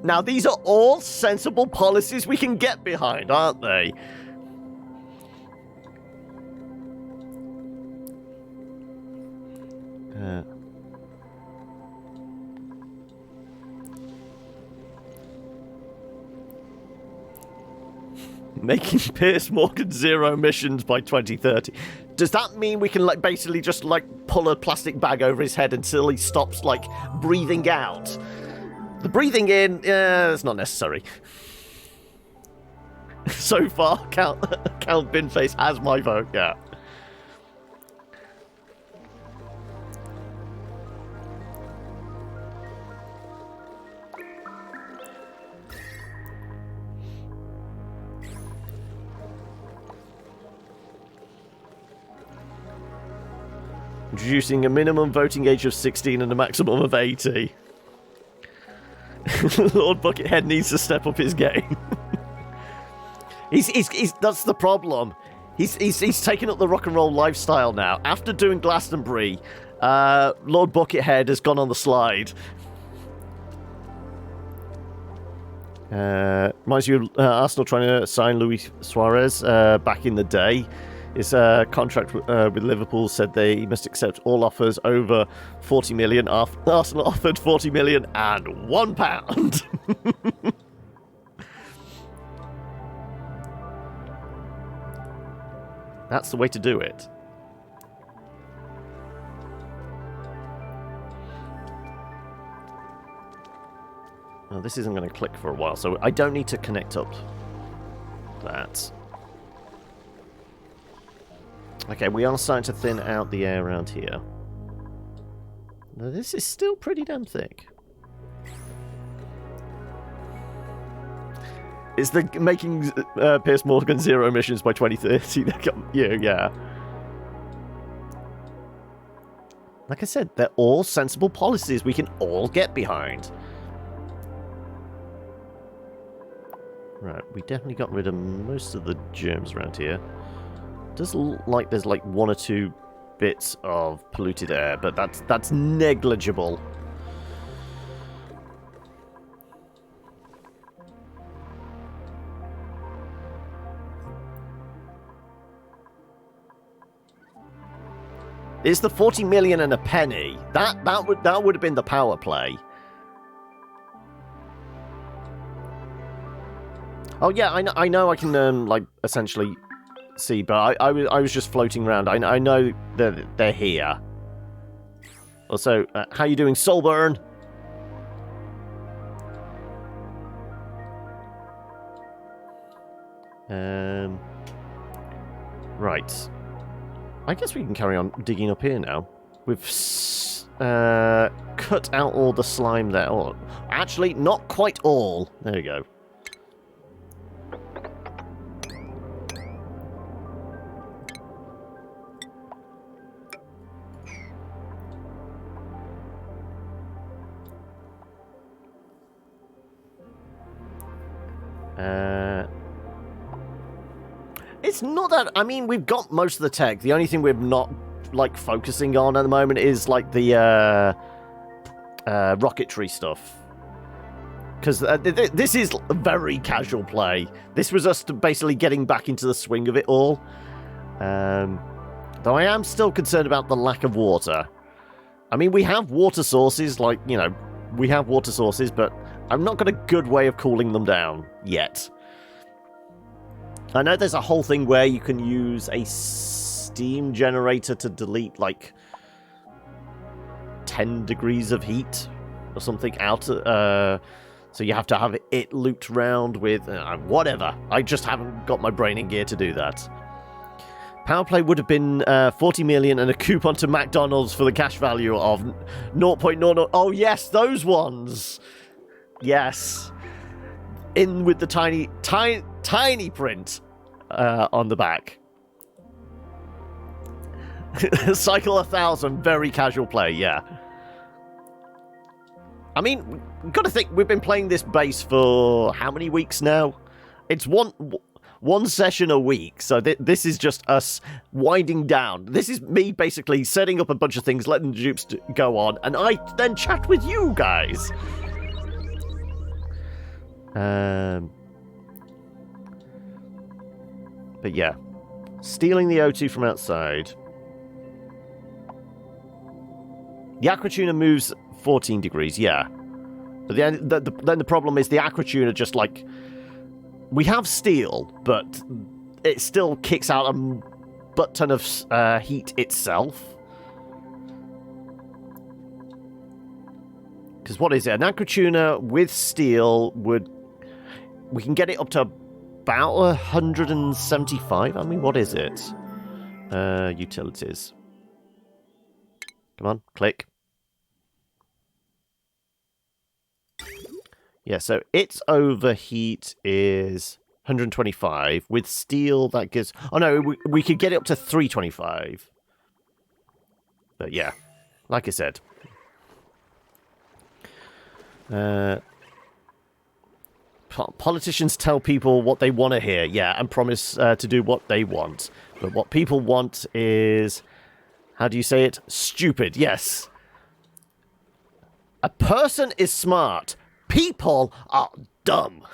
Now, these are all sensible policies we can get behind, aren't they? Making Piers Morgan zero emissions by 2030. Does that mean we can like basically just like pull a plastic bag over his head until he stops like breathing out? The breathing in, it's not necessary. So far, Count Binface has my vote, yeah. Introducing a minimum voting age of 16 and a maximum of 80. Lord Buckethead needs to step up his game. he's that's the problem. He's taken up the rock and roll lifestyle now. After doing Glastonbury, Lord Buckethead has gone on the slide. Reminds you of Arsenal trying to sign Luis Suarez back in the day. His contract with Liverpool said they must accept all offers over 40 million. Arsenal offered 40 million and £1. That's the way to do it. Well, this isn't going to click for a while, so I don't need to connect up that. Okay, we are starting to thin out the air around here. Now, this is still pretty damn thick. Is the making Piers Morgan zero emissions by 2030? Yeah. Like I said, they're all sensible policies we can all get behind. Right, we definitely got rid of most of the germs around here. Does look like there's like one or two bits of polluted air, but that's negligible. Is the 40 million and a penny? That would have been the power play. Oh yeah, I know I can like essentially see, but I was just floating around. I know that they're here. Also, how you doing, Soulburn? Right. I guess we can carry on digging up here now. We've cut out all the slime there. Oh, actually, not quite all. There you go. It's not that... I mean, we've got most of the tech. The only thing we're not, like, focusing on at the moment is, like, the rocketry stuff. Because this is very casual play. This was us basically getting back into the swing of it all. Though I am still concerned about the lack of water. I mean, we have water sources, like, you know, we have water sources, but I've not got a good way of cooling them down yet. I know there's a whole thing where you can use a steam generator to delete, like, 10 degrees of heat or something out. So you have to have it looped round with... whatever. I just haven't got my brain in gear to do that. Power play would have been 40 million and a coupon to McDonald's for the cash value of 0.00... Oh, yes, those ones! Yes. In with the tiny print on the back. Cycle 1,000, very casual play, yeah. I mean, we've got to think, we've been playing this base for how many weeks now? It's one session a week, so this is just us winding down. This is me basically setting up a bunch of things, letting the dupes go on, and I then chat with you guys. But yeah, stealing the O2 from outside. The Aquatuna moves 14 degrees, yeah. But then the problem is the Aquatuna just like... We have steel, but it still kicks out a butt ton of heat itself. Because what is it? An Aquatuna with steel would... We can get it up to about 175. I mean, what is it? Utilities. Come on, click. Yeah, so its overheat is 125. With steel, that gives... Oh, no, we could get it up to 325. But yeah, like I said. Politicians tell people what they want to hear, yeah, and promise to do what they want. But what people want is... How do you say it? Stupid, yes. A person is smart. People are dumb.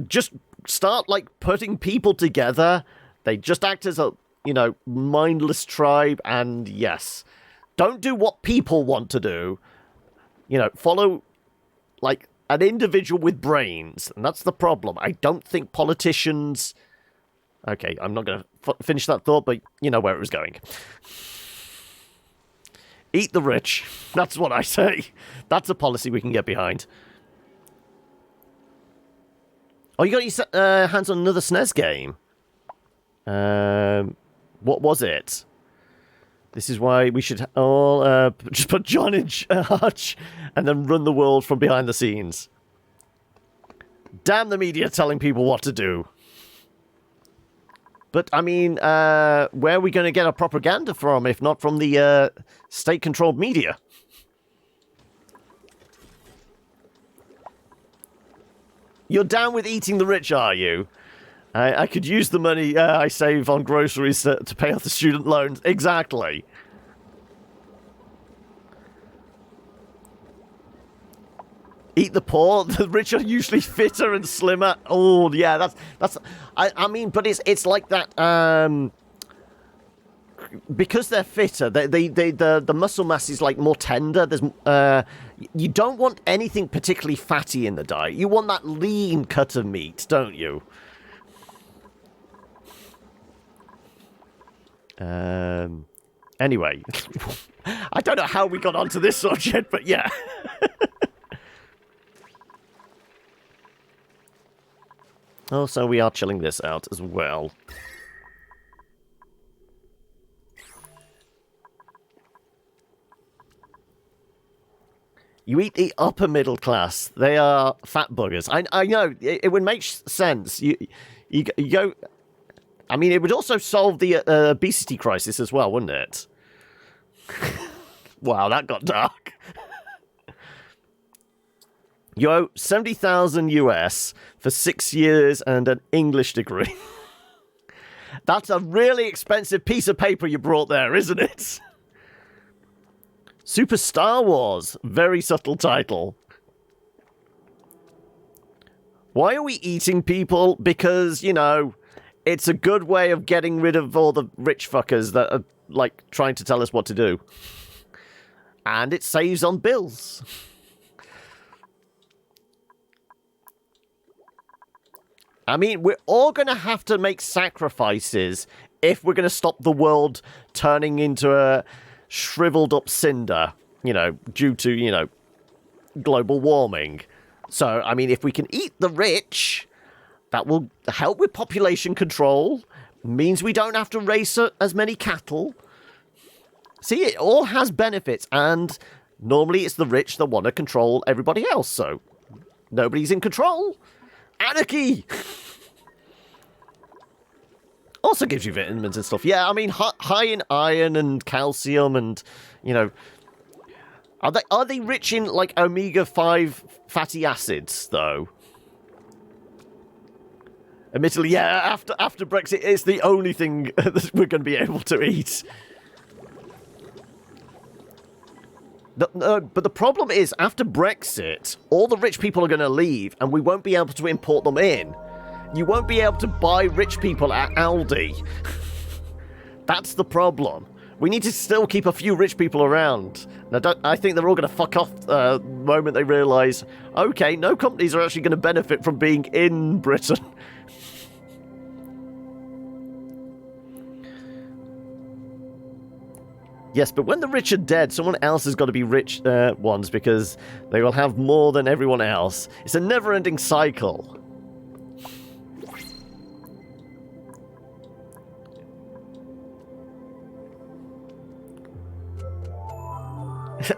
Just start, like, putting people together. They just act as a, mindless tribe, and yes. Don't do what people want to do. Follow, like, an individual with brains, and that's the problem. I don't think politicians... Okay, I'm not going to finish that thought, but you know where it was going. Eat the rich. That's what I say. That's a policy we can get behind. Oh, you got your hands on another SNES game. What was it? This is why we should all just put John in charge and then run the world from behind the scenes. Damn the media telling people what to do. But, I mean, where are we going to get our propaganda from, if not from the state-controlled media? You're down with eating the rich, are you? I could use the money I save on groceries to pay off the student loans. Exactly. Eat the poor. The rich are usually fitter and slimmer. Oh, yeah, that's. I mean, but it's like that. Because they're fitter, the muscle mass is like more tender. There's you don't want anything particularly fatty in the diet. You want that lean cut of meat, don't you? Anyway, I don't know how we got onto this subject, but yeah. Also, we are chilling this out as well. You eat the upper middle class. They are fat buggers. I know, it would make sense. You go... I mean, it would also solve the obesity crisis as well, wouldn't it? Wow, that got dark. You owe 70,000 US for 6 years and an English degree. That's a really expensive piece of paper you brought there, isn't it? Super Star Wars. Very subtle title. Why are we eating people? Because, it's a good way of getting rid of all the rich fuckers that are, like, trying to tell us what to do. And it saves on bills. I mean, we're all going to have to make sacrifices if we're going to stop the world turning into a shriveled up cinder, due to, global warming. So, I mean, if we can eat the rich, that will help with population control, means we don't have to raise as many cattle. See, it all has benefits, and normally it's the rich that want to control everybody else, so nobody's in control. Anarchy! Also gives you vitamins and stuff. Yeah, I mean, high in iron and calcium and, Are they rich in, like, omega-5 fatty acids, though? Admittedly, yeah, after Brexit, it's the only thing that we're going to be able to eat. No, but the problem is, after Brexit, all the rich people are going to leave, and we won't be able to import them in. You won't be able to buy rich people at Aldi. That's the problem. We need to still keep a few rich people around. Now, I think they're all going to fuck off the moment they realise, okay, no companies are actually going to benefit from being in Britain. Yes, but when the rich are dead, someone else has got to be rich ones because they will have more than everyone else. It's a never-ending cycle.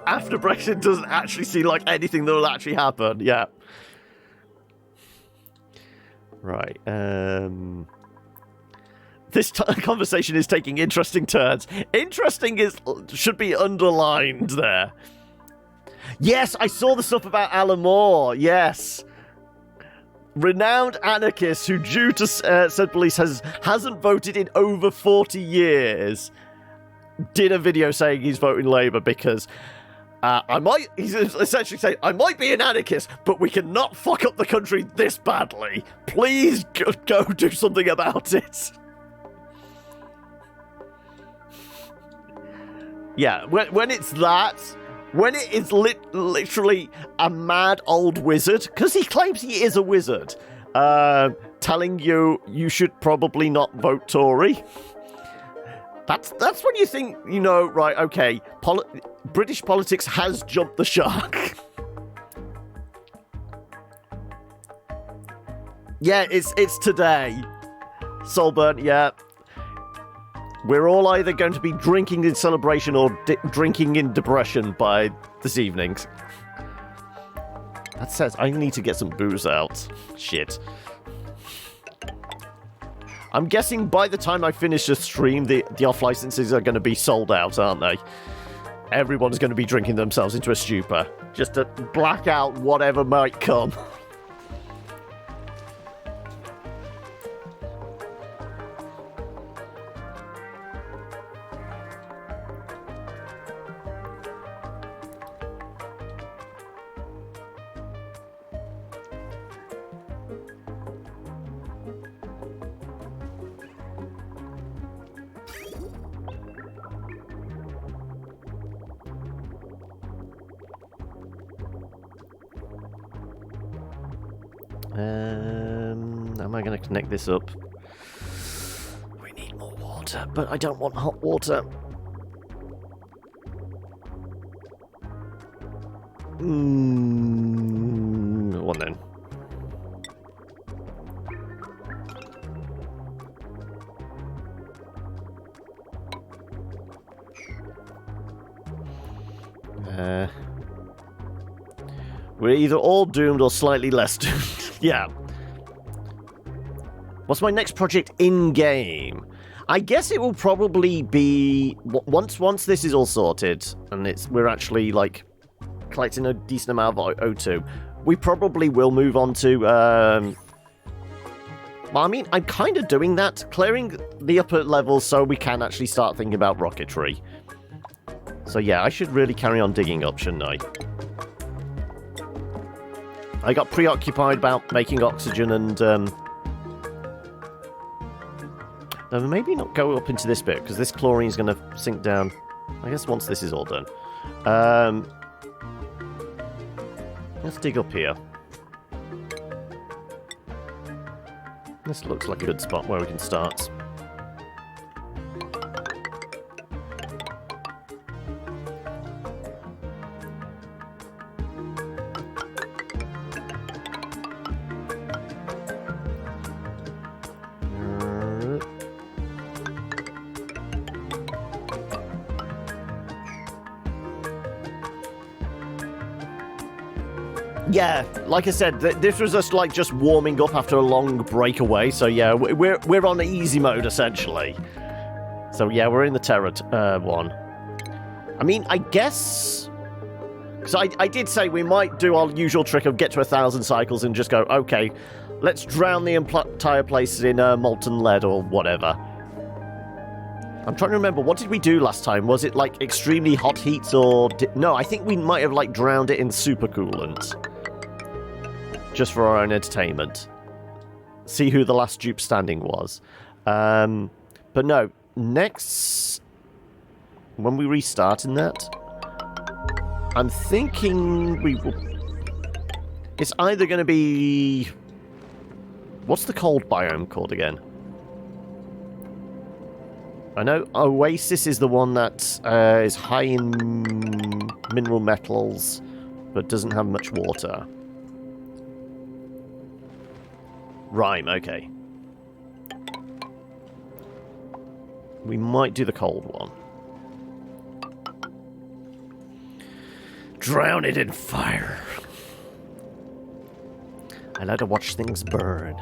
After Brexit doesn't actually seem like anything that will actually happen. Yeah. Right. This conversation is taking interesting turns. Interesting should be underlined there. Yes, I saw the stuff about Alan Moore. Yes. Renowned anarchist who, due to said police, hasn't voted in over 40 years, did a video saying he's voting Labour because he's essentially saying, I might be an anarchist, but we cannot fuck up the country this badly. Please go do something about it. Yeah, when it's that, when it is literally a mad old wizard, because he claims he is a wizard, telling you should probably not vote Tory. That's when you think, right, okay, British politics has jumped the shark. Yeah, it's today. Solburn, yeah. We're all either going to be drinking in celebration or drinking in depression by this evening. That says I need to get some booze out. Shit. I'm guessing by the time I finish the stream, the off licenses are going to be sold out, aren't they? Everyone's going to be drinking themselves into a stupor. Just to black out whatever might come. Am I going to connect this up? We need more water, but I don't want hot water. One then. We're either all doomed or slightly less doomed. Yeah. What's my next project in-game? I guess it will probably be... Once this is all sorted, and we're actually, like, collecting a decent amount of O2, we probably will move on to... Well, I mean, I'm kind of doing that. Clearing the upper levels so we can actually start thinking about rocketry. So yeah, I should really carry on digging up, shouldn't I? I got preoccupied about making oxygen and, maybe not go up into this bit, because this chlorine's going to sink down, I guess, once this is all done. Let's dig up here. This looks like a good spot where we can start. Yeah, like I said, this was just like just warming up after a long breakaway. So yeah, we're on easy mode essentially. So yeah, we're in the Terra one. I mean, I guess because I did say we might do our usual trick of get to 1,000 cycles and just go, okay, let's drown the entire place in molten lead or whatever. I'm trying to remember, what did we do last time? Was it like extremely hot heats or no? I think we might have like drowned it in supercoolant. Just for our own entertainment. See who the last dupe standing was. But no, next... When we restart in that... I'm thinking we will... It's either going to be... What's the cold biome called again? I know Oasis is the one that is high in mineral metals, but doesn't have much water. Rhyme, okay. We might do the cold one. Drown it in fire. I like to watch things burn.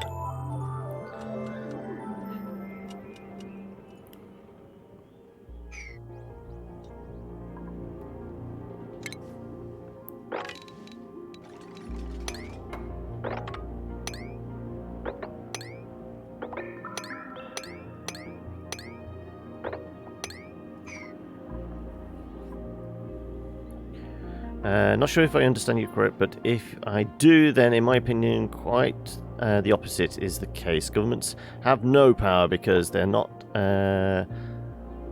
Not sure if I understand you correct, but if I do, then in my opinion, quite the opposite is the case. Governments have no power because they're not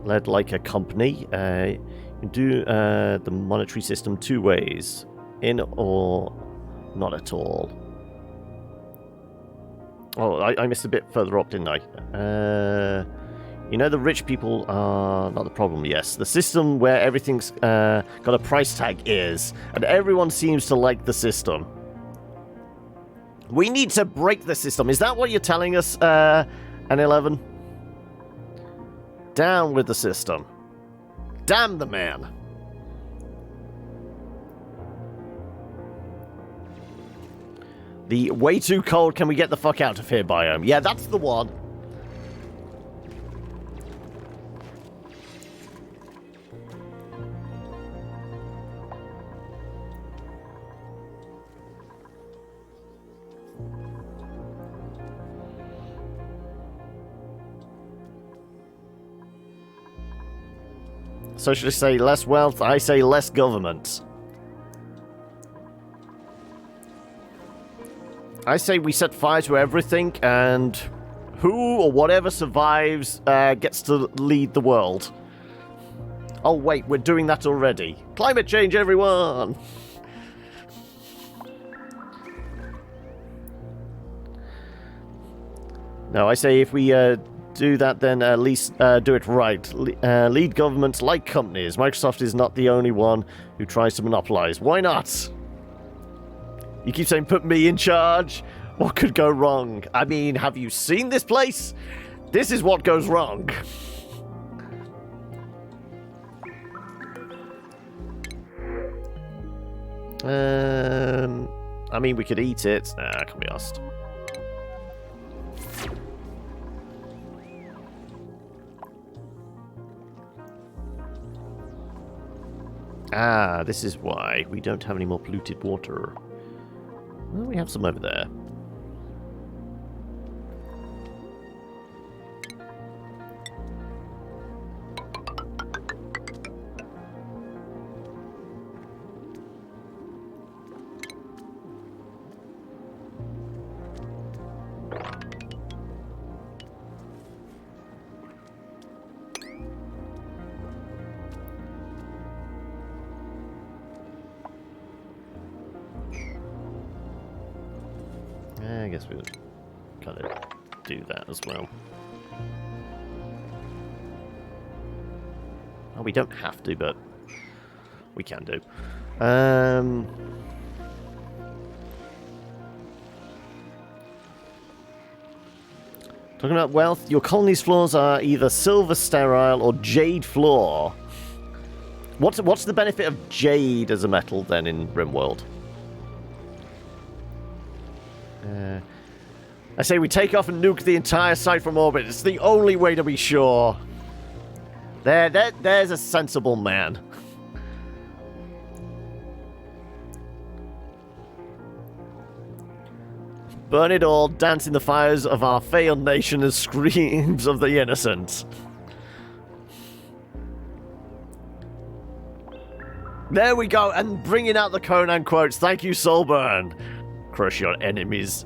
led like a company. You do the monetary system two ways, in or not at all. Oh, I missed a bit further up, didn't I? You know, the rich people are not the problem, yes. The system where everything's got a price tag is, and everyone seems to like the system. We need to break the system. Is that what you're telling us, N11? Down with the system. Damn the man. The way too cold, can we get the fuck out of here biome? Yeah, that's the one. Socialists say less wealth, I say less government. I say we set fire to everything, and who or whatever survives gets to lead the world. Oh wait, we're doing that already. Climate change, everyone! No, I say if we do that, then at least do it right. Lead governments like companies. Microsoft is not the only one who tries to monopolize. Why not? You keep saying, put me in charge. What could go wrong? I mean, have you seen this place? This is what goes wrong. I mean, we could eat it. Nah, can be asked. Ah, this is why we don't have any more polluted water. Well, we have some over there. I guess we'll cut it. do that as well. Oh, we don't have to, but we can do. Talking about wealth, your colony's floors are either silver sterile or jade floor. What's the benefit of jade as a metal then in RimWorld? I say we take off and nuke the entire site from orbit. It's the only way to be sure. There's a sensible man. Burn it all, dance in the fires of our failed nation and screams of the innocent. There we go, and bringing out the Conan quotes. Thank you, Soulburn. Crush your enemies.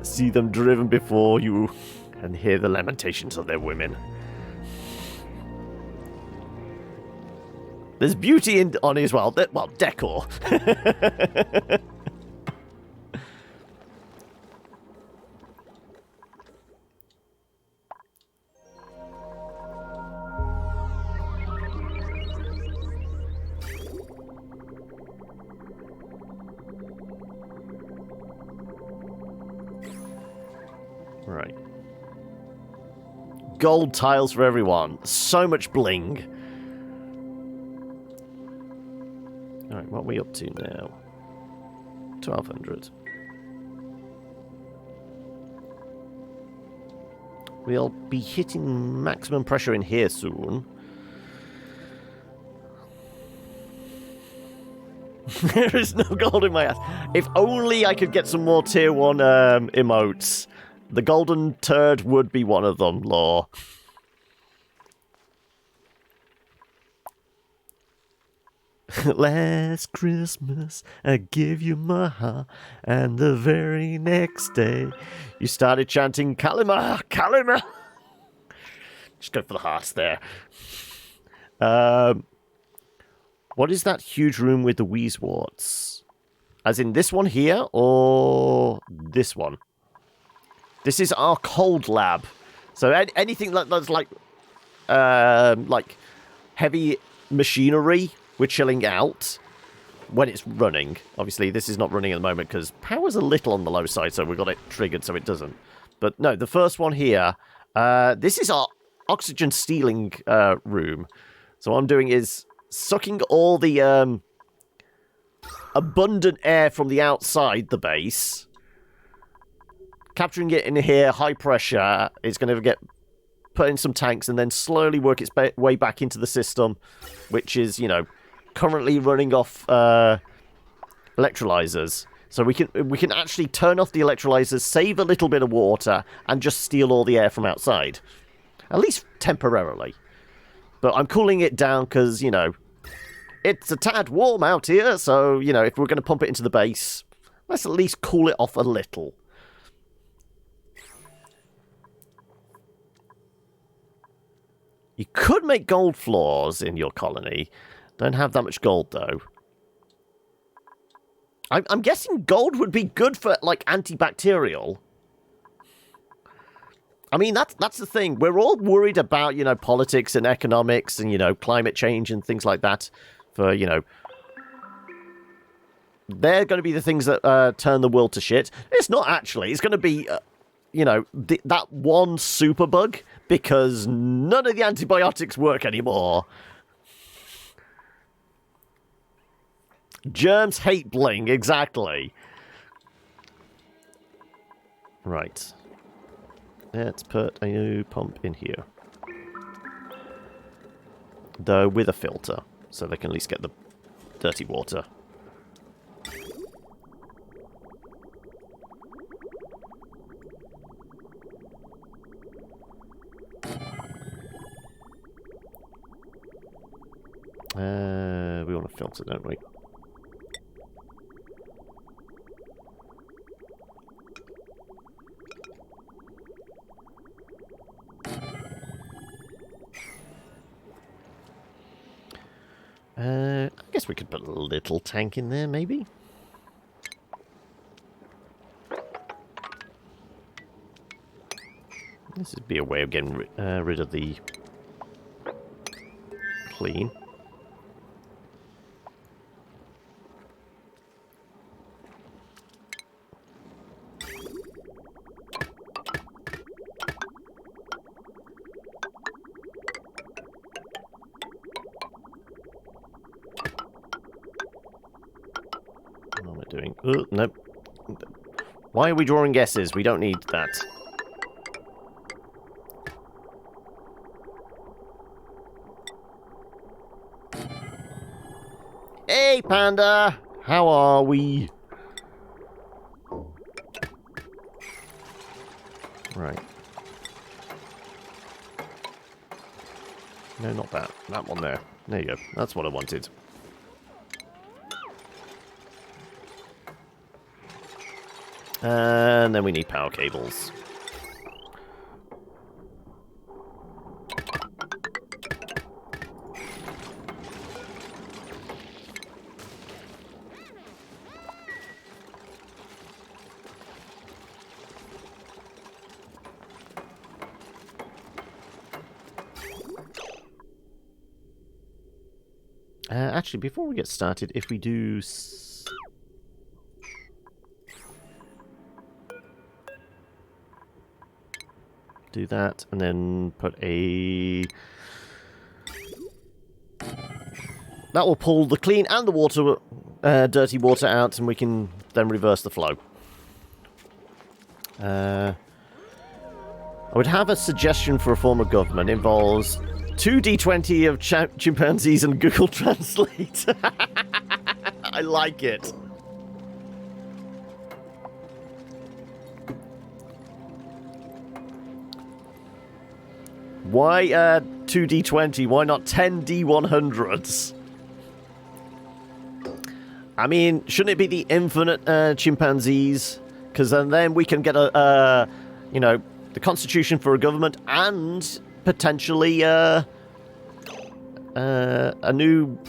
See them driven before you, and hear the lamentations of their women. There's beauty in on it as well. Well, decor. Right. Gold tiles for everyone. So much bling. Alright, what are we up to now? 1200. We'll be hitting maximum pressure in here soon. There is no gold in my ass. If only I could get some more tier 1 emotes. The golden turd would be one of them, lore. Last Christmas, I gave you my heart, and the very next day, you started chanting Kalima, Kalima. Just go for the hearts there. What is that huge room with the Wheezeworts? As in this one here, or this one? This is our cold lab. So anything that's like heavy machinery, we're chilling out when it's running. Obviously, this is not running at the moment because power's a little on the low side, so we've got it triggered so it doesn't. But no, the first one here, this is our oxygen stealing room. So what I'm doing is sucking all the abundant air from the outside the base, capturing it in here, high pressure. It's going to get put in some tanks and then slowly work its way back into the system, which is, you know, currently running off electrolyzers. So we can actually turn off the electrolyzers, save a little bit of water, and just steal all the air from outside. At least temporarily. But I'm cooling it down because, you know, it's a tad warm out here, so, you know, if we're going to pump it into the base, let's at least cool it off a little. You could make gold floors in your colony. Don't have that much gold, though. I'm guessing gold would be good for, like, antibacterial. I mean, that's the thing. We're all worried about, you know, politics and economics and, you know, climate change and things like that. For, you know, they're going to be the things that turn the world to shit. It's not actually. It's going to be, you know, that one superbug, because none of the antibiotics work anymore. Germs hate bling, exactly. Right. Let's put a new pump in here. Though with a filter, so they can at least get the dirty water. We want to filter, don't we? I guess we could put a little tank in there, maybe? This would be a way of getting rid of the clean. What am I doing? Oh, nope. Why are we drawing S's? We don't need that. Hey, Panda! How are we? Right. No, not that. That one there. There you go. That's what I wanted. And then we need power cables. Actually, before we get started, if we do... do that, and then put a... that will pull the clean and the water, dirty water out, and we can then reverse the flow. I would have a suggestion for a form of government. It involves 2d20 of chimpanzees and Google Translate. I like it. Why 2d20? Why not 10d100s? I mean, shouldn't it be the infinite chimpanzees? Because then we can get a, you know, the constitution for a government and potentially a new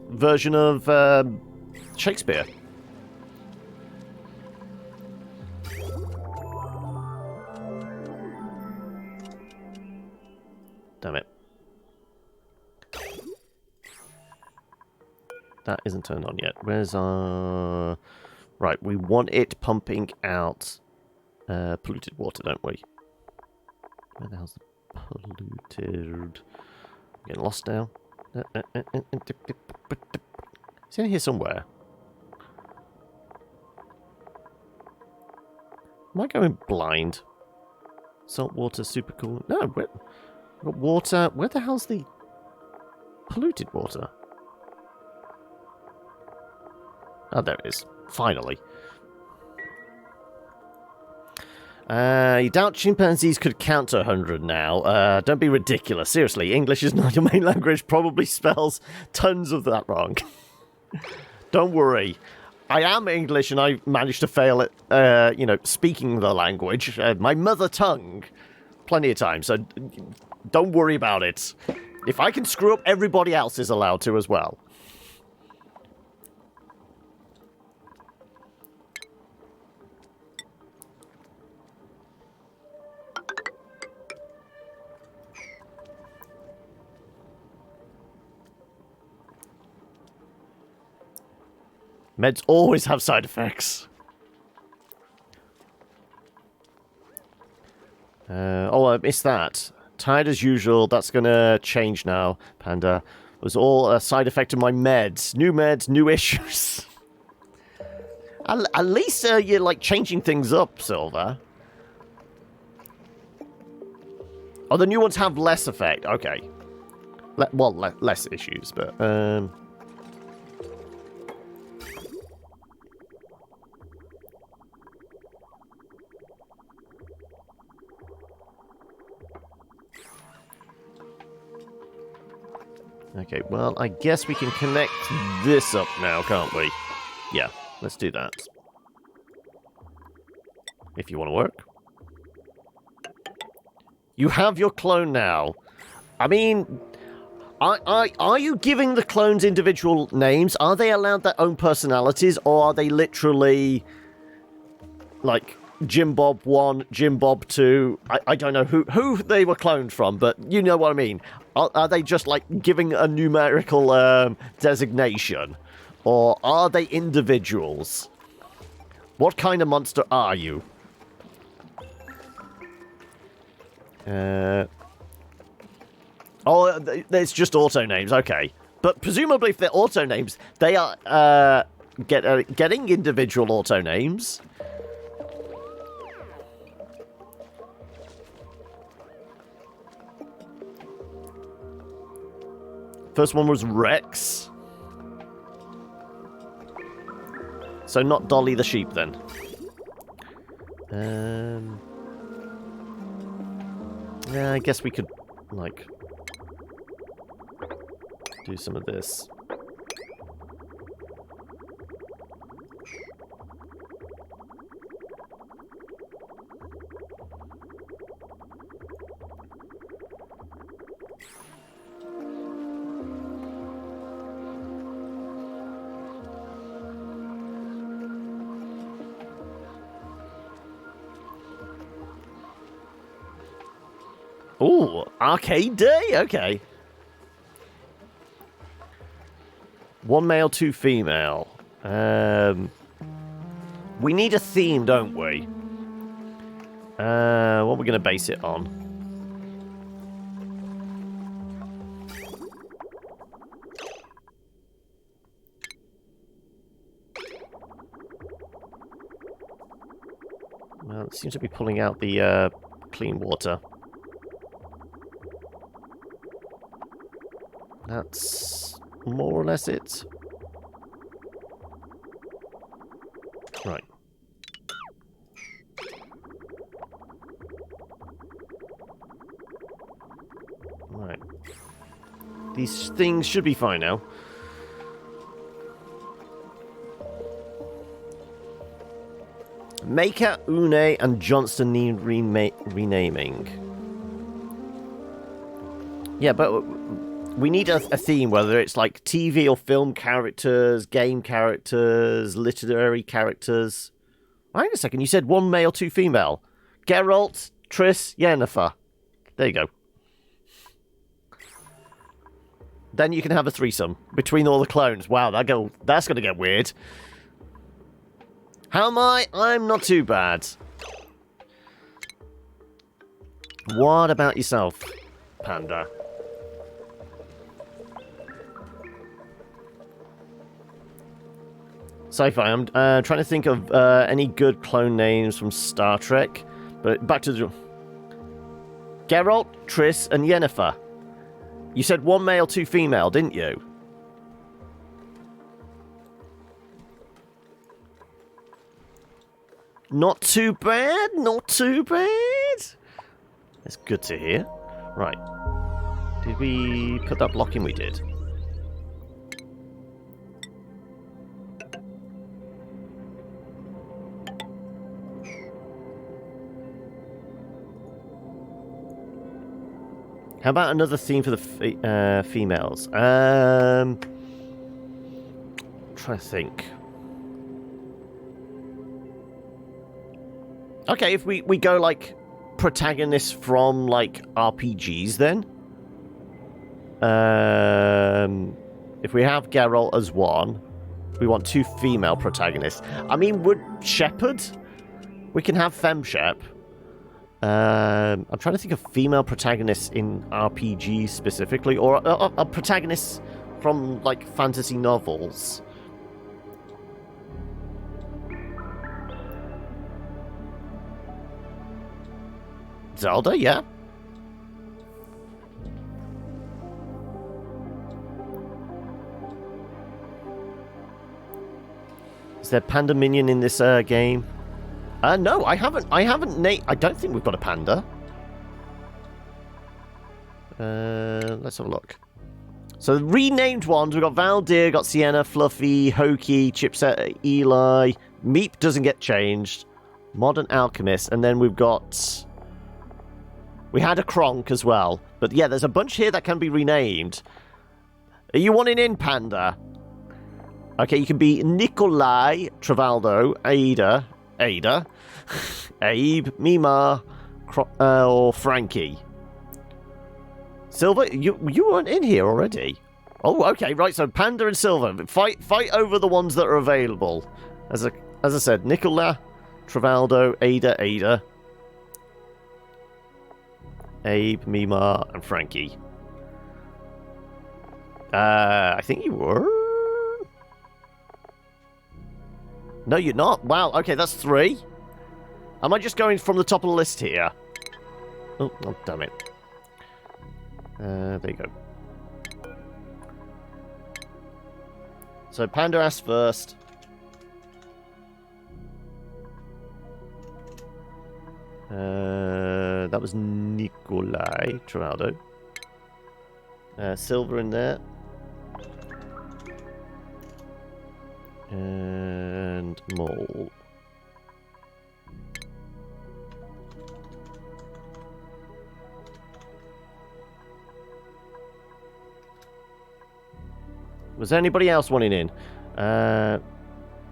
version of Shakespeare. Damn it. That isn't turned on yet. Where's our... Right, we want it pumping out polluted water, don't we? Where the hell's the polluted... I'm getting lost now. It's in here somewhere. Am I going blind? Saltwater, super cool. No, where... Got water. Where the hell's the polluted water? Oh, there it is. Finally. You doubt chimpanzees could count to 100 now. Don't be ridiculous. Seriously, English is not your main language. Probably spells tons of that wrong. Don't worry. I am English and I managed to fail at, you know, speaking the language. My mother tongue. Plenty of times, so... don't worry about it. If I can screw up, everybody else is allowed to as well. Meds always have side effects. Oh, I missed that. Tired as usual. That's going to change now, Panda. It was all a side effect of my meds. New meds, new issues. At least you're, like, changing things up, Silver. Oh, the new ones have less effect. Okay. Less issues, but... Okay, well, I guess we can connect this up now, can't we? Yeah, let's do that. If you want to work. You have your clone now. I mean, are you giving the clones individual names? Are they allowed their own personalities, or are they literally, like, Jim Bob 1, Jim Bob 2. I don't know who they were cloned from, but you know what I mean. Are they just like giving a numerical designation? Or are they individuals? What kind of monster are you? Oh, it's just auto names, okay. But presumably if they're auto names, they are getting individual auto names. First one was Rex. So not Dolly the sheep then. Yeah, I guess we could, like, do some of this. Ooh, arcade day? Okay. 1 male, 2 female. We need a theme, don't we? What are we going to base it on? Well, it seems to be pulling out the clean water. That's more or less it. Right. Right. These things should be fine now. Maker, Une, and Johnston need renaming. Yeah, but we need a theme, whether it's like TV or film characters, game characters, literary characters. Wait a second, you said 1 male, 2 female. Geralt, Triss, Yennefer. There you go. Then you can have a threesome between all the clones. Wow, that's going to get weird. How am I? I'm not too bad. What about yourself, Panda? Sci-fi. I'm trying to think of any good clone names from Star Trek. But back to the... Geralt, Triss, and Yennefer. You said 1 male, 2 female, didn't you? Not too bad, not too bad. That's good to hear. Right. Did we put that block in? We did. How about another theme for the females? Trying to think. Okay, if we go like protagonists from like RPGs, then. If we have Geralt as one, we want 2 female protagonists. I mean, would Shepherd? We can have FemShep. I'm trying to think of female protagonists in RPGs specifically, or protagonists from like fantasy novels. Zelda, yeah. Is there Panda Minion in this game? No, I haven't. I don't think we've got a panda. Let's have a look. So the renamed ones, we've got Valdir, got Sienna, Fluffy, Hokey, Chipset, Eli. Meep doesn't get changed. Modern Alchemist, and then we've got... We had a Kronk as well. But yeah, there's a bunch here that can be renamed. Are you wanting in, Panda? Okay, you can be Nikolai, Travaldo, Ada. Abe, Mima, or Frankie. Silver, you weren't in here already. Oh, okay, right. So Panda and Silver, fight over the ones that are available. As I said, Nicola, Travaldo, Ada, Abe, Mima, and Frankie. I think you were. No, you're not. Wow. Okay, that's 3. Am I just going from the top of the list here? Oh, damn it. There you go. So Panda asked first. That was Nikolai Traldo. Silver in there. And Mole. Was anybody else wanting in?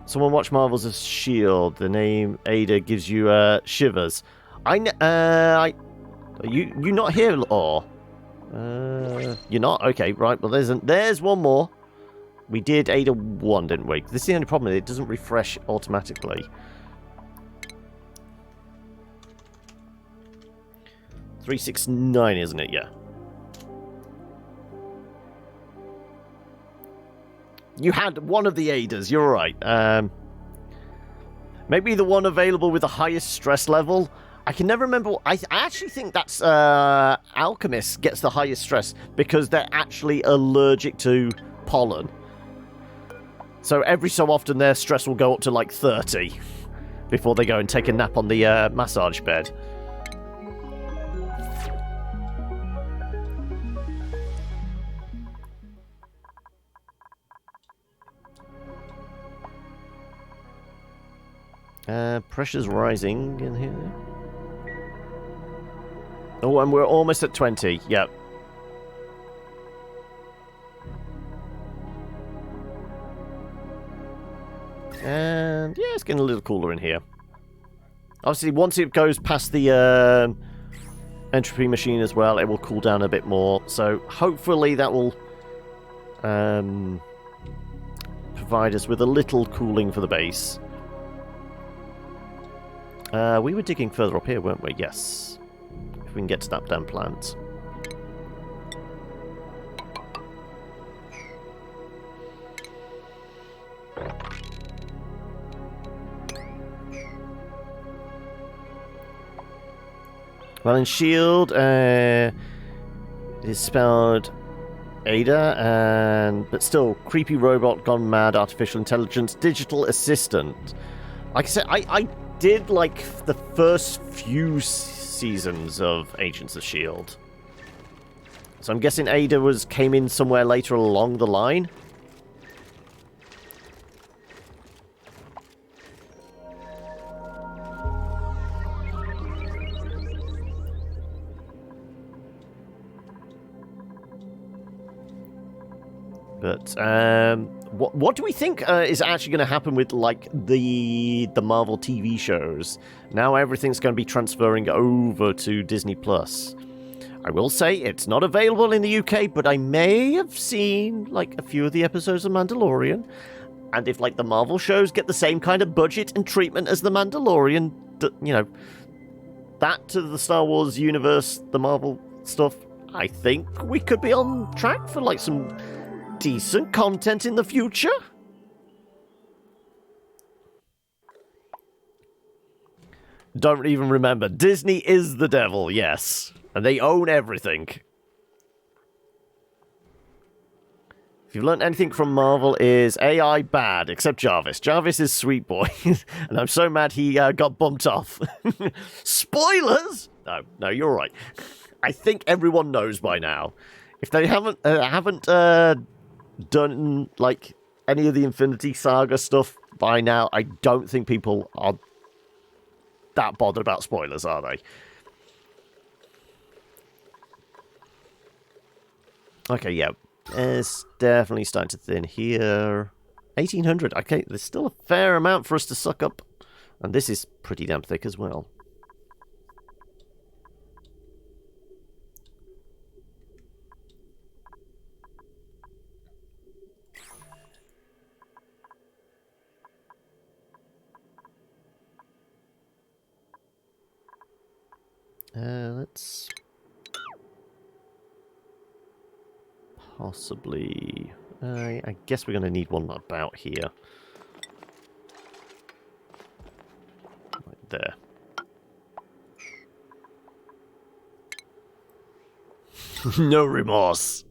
Someone watch Marvel's of S.H.I.E.L.D. The name Ada gives you shivers. You're not here, or you're not? Okay, right. Well, there's one more. We did Ada 1, didn't we? This is the only problem. It doesn't refresh automatically. 369, isn't it? Yeah. You had one of the Adas. You're right. Maybe the one available with the highest stress level. I can never remember. I actually think that's Alchemist gets the highest stress because they're actually allergic to pollen. So every so often their stress will go up to like 30 before they go and take a nap on the massage bed. Pressure's rising in here. Oh, and we're almost at 20. Yep. And yeah, it's getting a little cooler in here. Obviously, once it goes past the entropy machine as well, it will cool down a bit more. So hopefully that will provide us with a little cooling for the base. We were digging further up here, weren't we? Yes. If we can get to that damn plant. Well, in S.H.I.E.L.D., it is spelled Ada, but still, creepy robot gone mad, artificial intelligence, digital assistant. Like I said, I did like the first few seasons of Agents of S.H.I.E.L.D. So I'm guessing Ada came in somewhere later along the line. But what do we think is actually going to happen with like the Marvel TV shows? Now everything's going to be transferring over to Disney Plus. I will say it's not available in the UK, but I may have seen like a few of the episodes of Mandalorian. And if like the Marvel shows get the same kind of budget and treatment as the Mandalorian, you know, that to the Star Wars universe, the Marvel stuff, I think we could be on track for like some decent content in the future. Don't even remember. Disney is the devil, yes. And they own everything. If you've learned anything from Marvel is AI bad, except Jarvis. Jarvis is sweet boy. And I'm so mad he got bumped off. Spoilers? No, you're right. I think everyone knows by now. If they haven't done like any of the Infinity Saga stuff by now, I don't think people are that bothered about spoilers, are they? Okay, yeah. It's definitely starting to thin here. 1800. Okay, there's still a fair amount for us to suck up And this is pretty damn thick as well. Let's possibly... I guess we're going to need one about here. Right there. No remorse.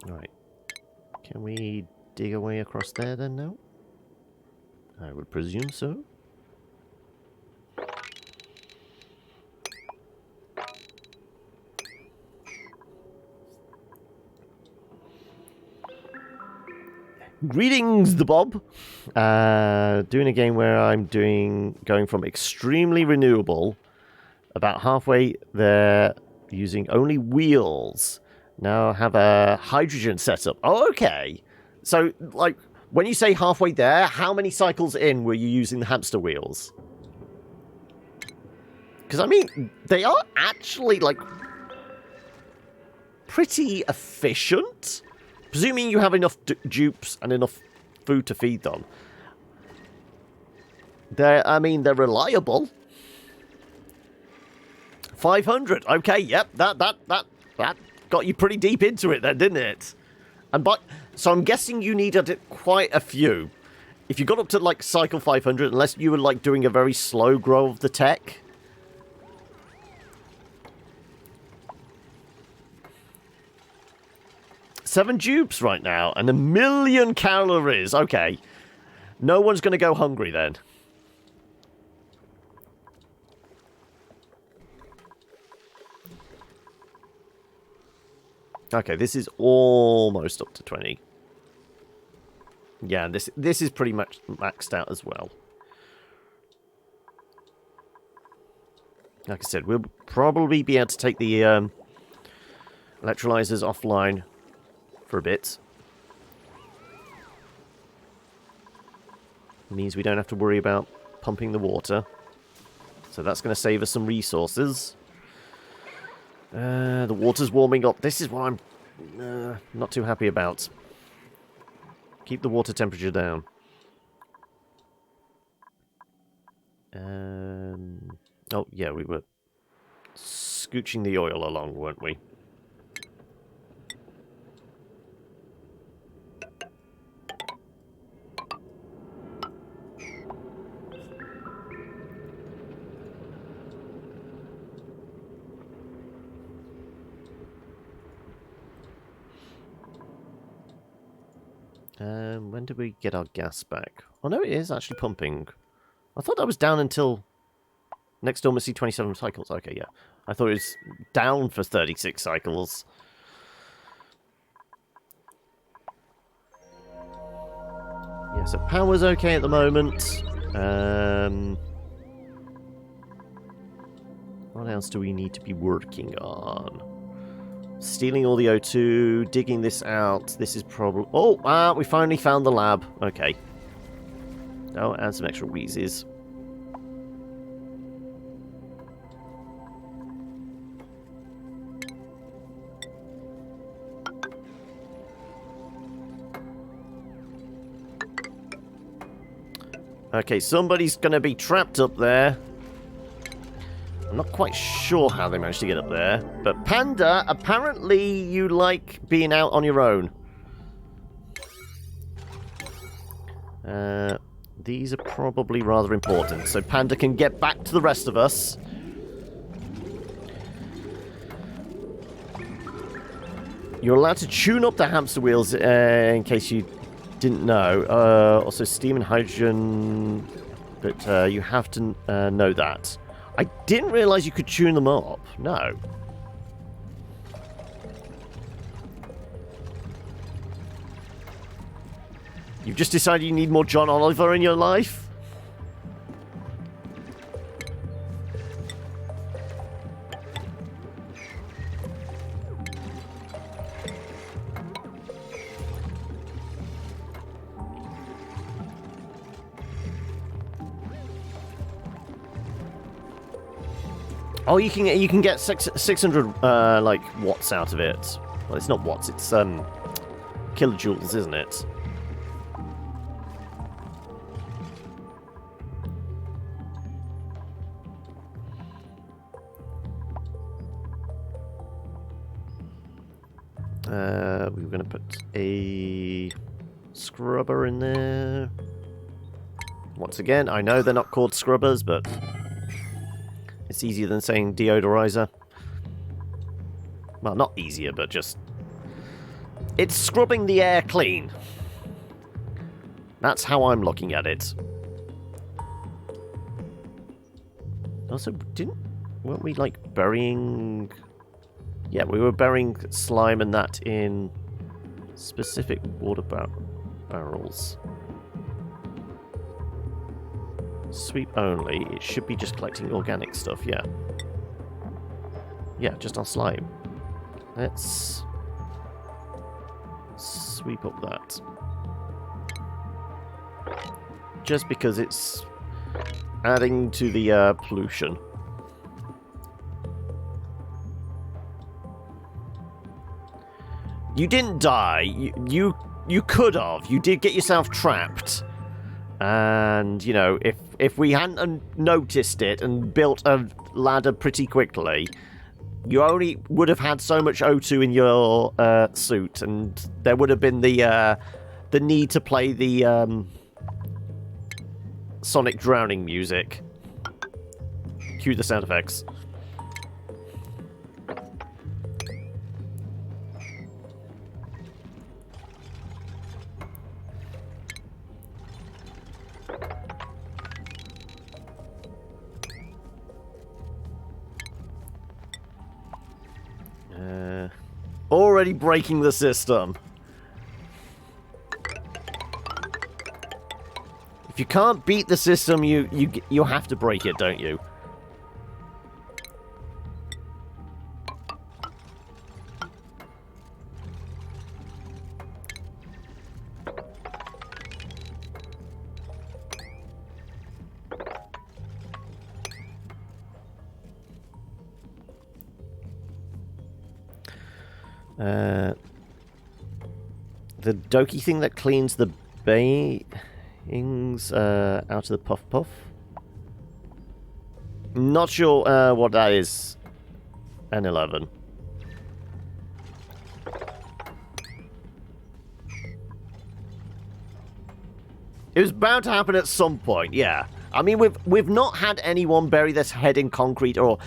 Alright. Can we dig away across there then now? I would presume so. Greetings, the Bob. Doing a game where I'm going from extremely renewable, about halfway there, using only wheels. Now I have a hydrogen setup. Oh, okay. So, like, when you say halfway there, how many cycles in were you using the hamster wheels? Because, I mean, they are actually, like, pretty efficient. Presuming you have enough dupes and enough food to feed them. They're reliable. 500. Okay, yep, that got you pretty deep into it then, didn't it? So I'm guessing you needed quite a few. If you got up to, like, cycle 500, unless you were, like, doing a very slow grow of the tech. Seven dupes right now, and 1,000,000 calories. Okay. No one's going to go hungry then. Okay, this is almost up to 20. Yeah, this is pretty much maxed out as well. Like I said, we'll probably be able to take the electrolyzers offline for a bit. It means we don't have to worry about pumping the water. So that's going to save us some resources. The water's warming up. This is what I'm not too happy about. Keep the water temperature down. Oh, yeah, we were scooching the oil along, weren't we? When did we get our gas back? Oh, no, it is actually pumping. I thought that was down until next door must see 27 cycles. Okay, yeah. I thought it was down for 36 cycles. Yeah, so power's okay at the moment. What else do we need to be working on? Stealing all the O2, digging this out. This is probably... Oh, we finally found the lab. Okay. Oh, and some extra wheezes. Okay, somebody's going to be trapped up there. I'm not quite sure how they managed to get up there. But Panda, apparently you like being out on your own. These are probably rather important. So Panda can get back to the rest of us. You're allowed to tune up the hamster wheels in case you didn't know. Also steam and hydrogen. But you have to know that. I didn't realise you could tune them up. No. You've just decided you need more John Oliver in your life? Oh, you can get 600 like watts out of it. Well, it's not watts, it's kilojoules, isn't it? We were going to put a scrubber in there. Once again, I know they're not called scrubbers, but it's easier than saying deodorizer. Well, not easier, but just... It's scrubbing the air clean. That's how I'm looking at it. Also, weren't we, like, burying... Yeah, we were burying slime and that in specific water barrels. Sweep only. It should be just collecting organic stuff, yeah. Yeah, just our slime. Let's sweep up that. Just because it's adding to the pollution. You didn't die. You could have. You did get yourself trapped. And, you know, if we hadn't noticed it and built a ladder pretty quickly, you only would have had so much O2 in your suit, and there would have been the need to play the Sonic drowning music. Cue the sound effects. Already breaking the system. If you can't beat the system, you have to break it, don't you? The dokey thing that cleans the bangs out of the puff puff. Not sure what that is. N11. It was bound to happen at some point, yeah. I mean, we've not had anyone bury their head in concrete or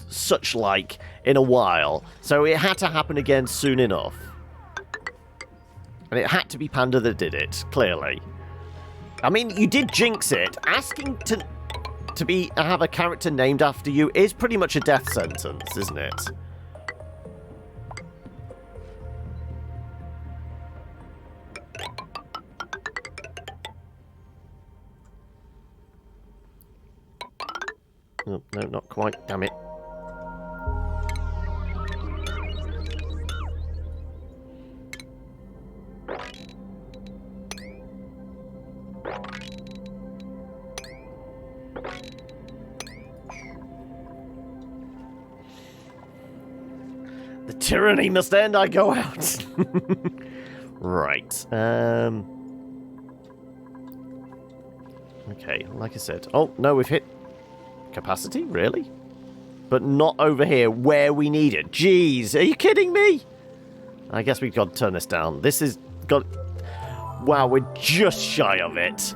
such like in a while, so it had to happen again soon enough. And it had to be Panda that did it, clearly. I mean, you did jinx it. Asking to have a character named after you is pretty much a death sentence, isn't it? Oh, no, not quite. Damn it. The tyranny must end, I go out. Right. Okay, like I said. Oh, no, we've hit capacity? Really? But not over here where we need it. Jeez, are you kidding me? I guess we've got to turn this down. This is got... Wow, we're just shy of it.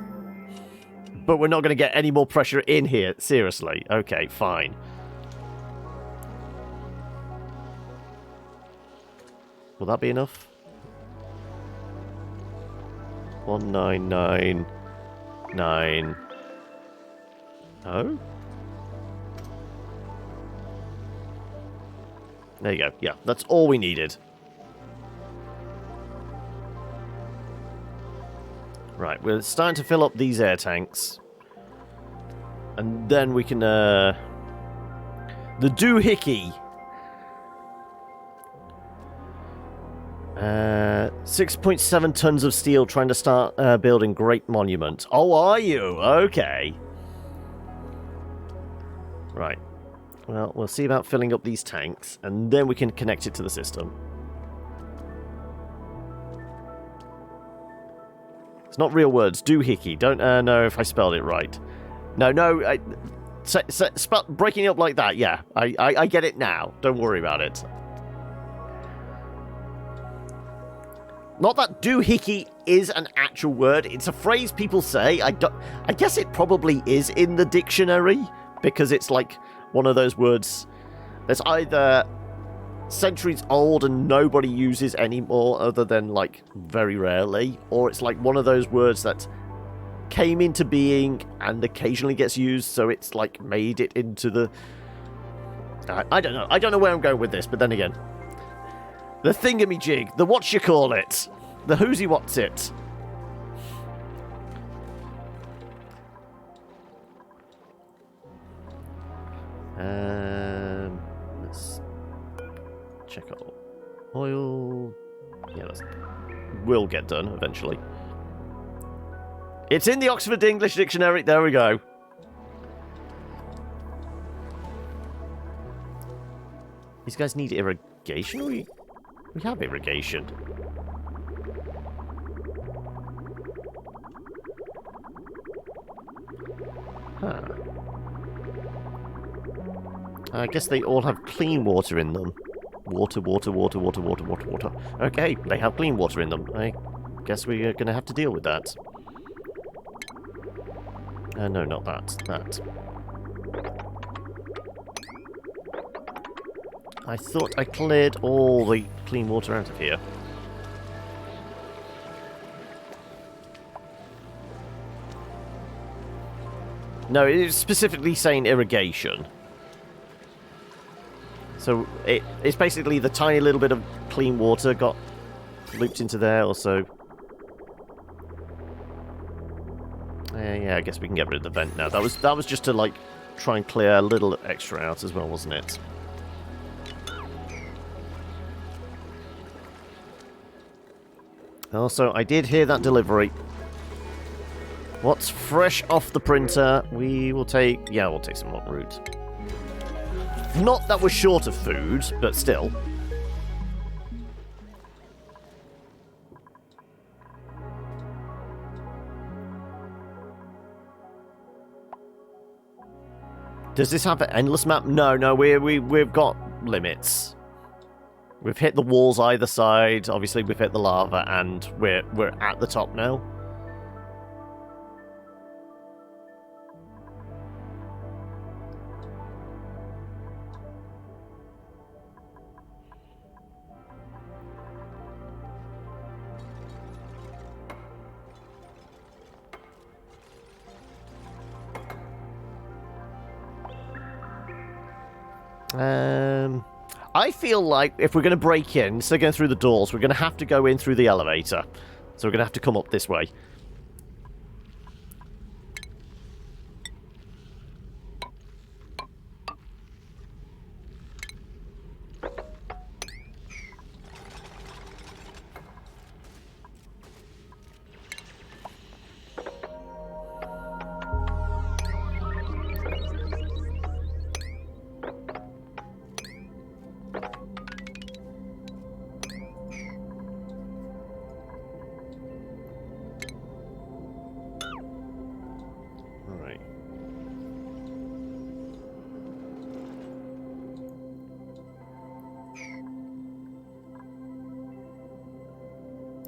But we're not going to get any more pressure in here. Seriously. Okay, fine. Will that be enough? 1999. Oh? There you go. Yeah, that's all we needed. Right, we're starting to fill up these air tanks. And then we can, the doohickey. 6.7 tons of steel trying to start building Great Monument. Oh, are you? Okay. Right. Well, we'll see about filling up these tanks, and then we can connect it to the system. It's not real words. Doohickey. Don't know if I spelled it right. No. Breaking it up like that, yeah. I get it now. Don't worry about it. Not that doohickey is an actual word. It's a phrase people say. I guess it probably is in the dictionary, because it's like one of those words that's either centuries old and nobody uses anymore other than, like, very rarely, or it's like one of those words that came into being and occasionally gets used, so it's like made it into the... I don't know. I don't know where I'm going with this, but then again. The thingamajig, the whatchamacallit, the who's he what's it. Let's check out oil. Yeah, that will get done eventually. It's in the Oxford English Dictionary. There we go. These guys need irrigation? We have irrigation. Huh. I guess they all have clean water in them. Water. Okay, they have clean water in them. I guess we're going to have to deal with that. No, not that. That. I thought I cleared all the clean water out of here. No, it is specifically saying irrigation. So it's basically the tiny little bit of clean water got looped into there also. Yeah, I guess we can get rid of the vent now. That was just to, like, try and clear a little extra out as well, wasn't it? Also, I did hear that delivery. What's fresh off the printer? We will take... Yeah, we'll take some hot root. Not that we're short of food, but still. Does this have an endless map? No, we've got limits. We've hit the walls either side. Obviously, we've hit the lava, and we're at the top now. I feel like if we're going to break in, instead of going through the doors, we're going to have to go in through the elevator. So we're going to have to come up this way.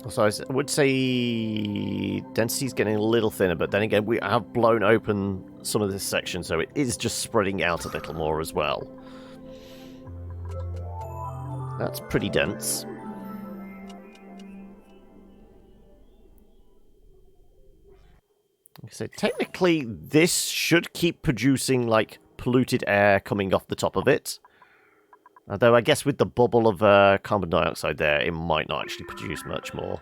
So I would say density's getting a little thinner, but then again, we have blown open some of this section, so it is just spreading out a little more as well. That's pretty dense. So technically, this should keep producing, like, polluted air coming off the top of it. Although I guess with the bubble of carbon dioxide there, it might not actually produce much more.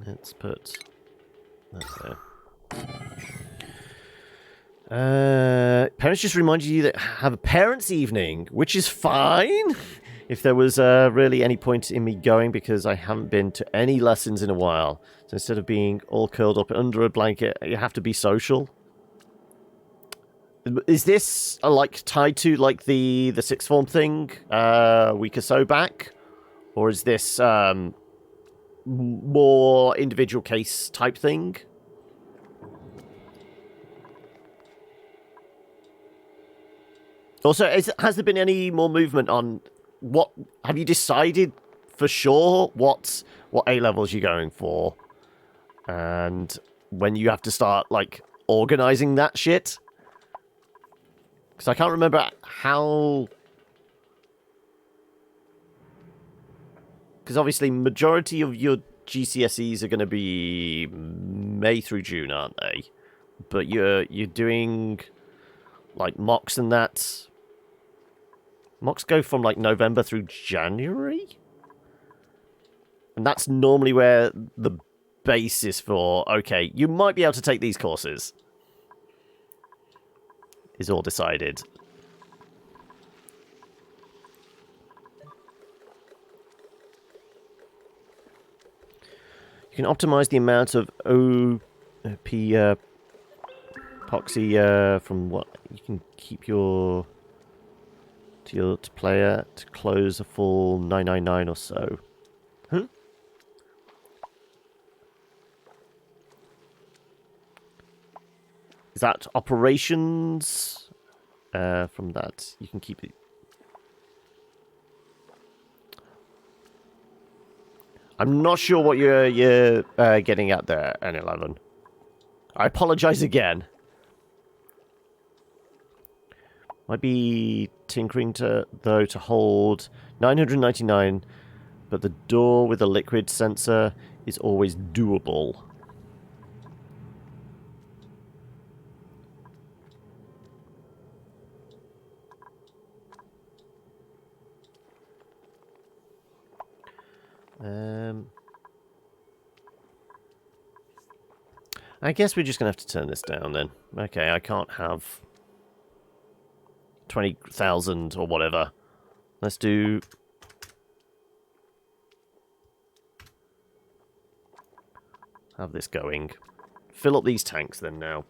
Let's put that there. Parents just reminded you that have a parents' evening, which is fine. if there was really any point in me going, because I haven't been to any lessons in a while. So instead of being all curled up under a blanket, you have to be social. Is this like tied to like the sixth form thing a week or so back, or is this more individual case type thing? Also, has there been any more movement on what? Have you decided for sure what A levels you're going for, and when you have to start like organizing that shit? Because I can't remember how. Because obviously, majority of your GCSEs are going to be May through June, aren't they? But you're doing like mocks and that. Mocks go from like November through January, and that's normally where the base is for. Okay, you might be able to take these courses. Is all decided. You can optimize the amount of OP epoxy from what you can keep your player to close a full 999 or so. Huh? Is that operations? From that, you can keep it. I'm not sure what you're getting at there, N11. I apologize again. Might be tinkering to hold 999, but the door with a liquid sensor is always doable. I guess we're just going to have to turn this down then. Okay, I can't have 20,000 or whatever. Let's do... have this going. Fill up these tanks then now.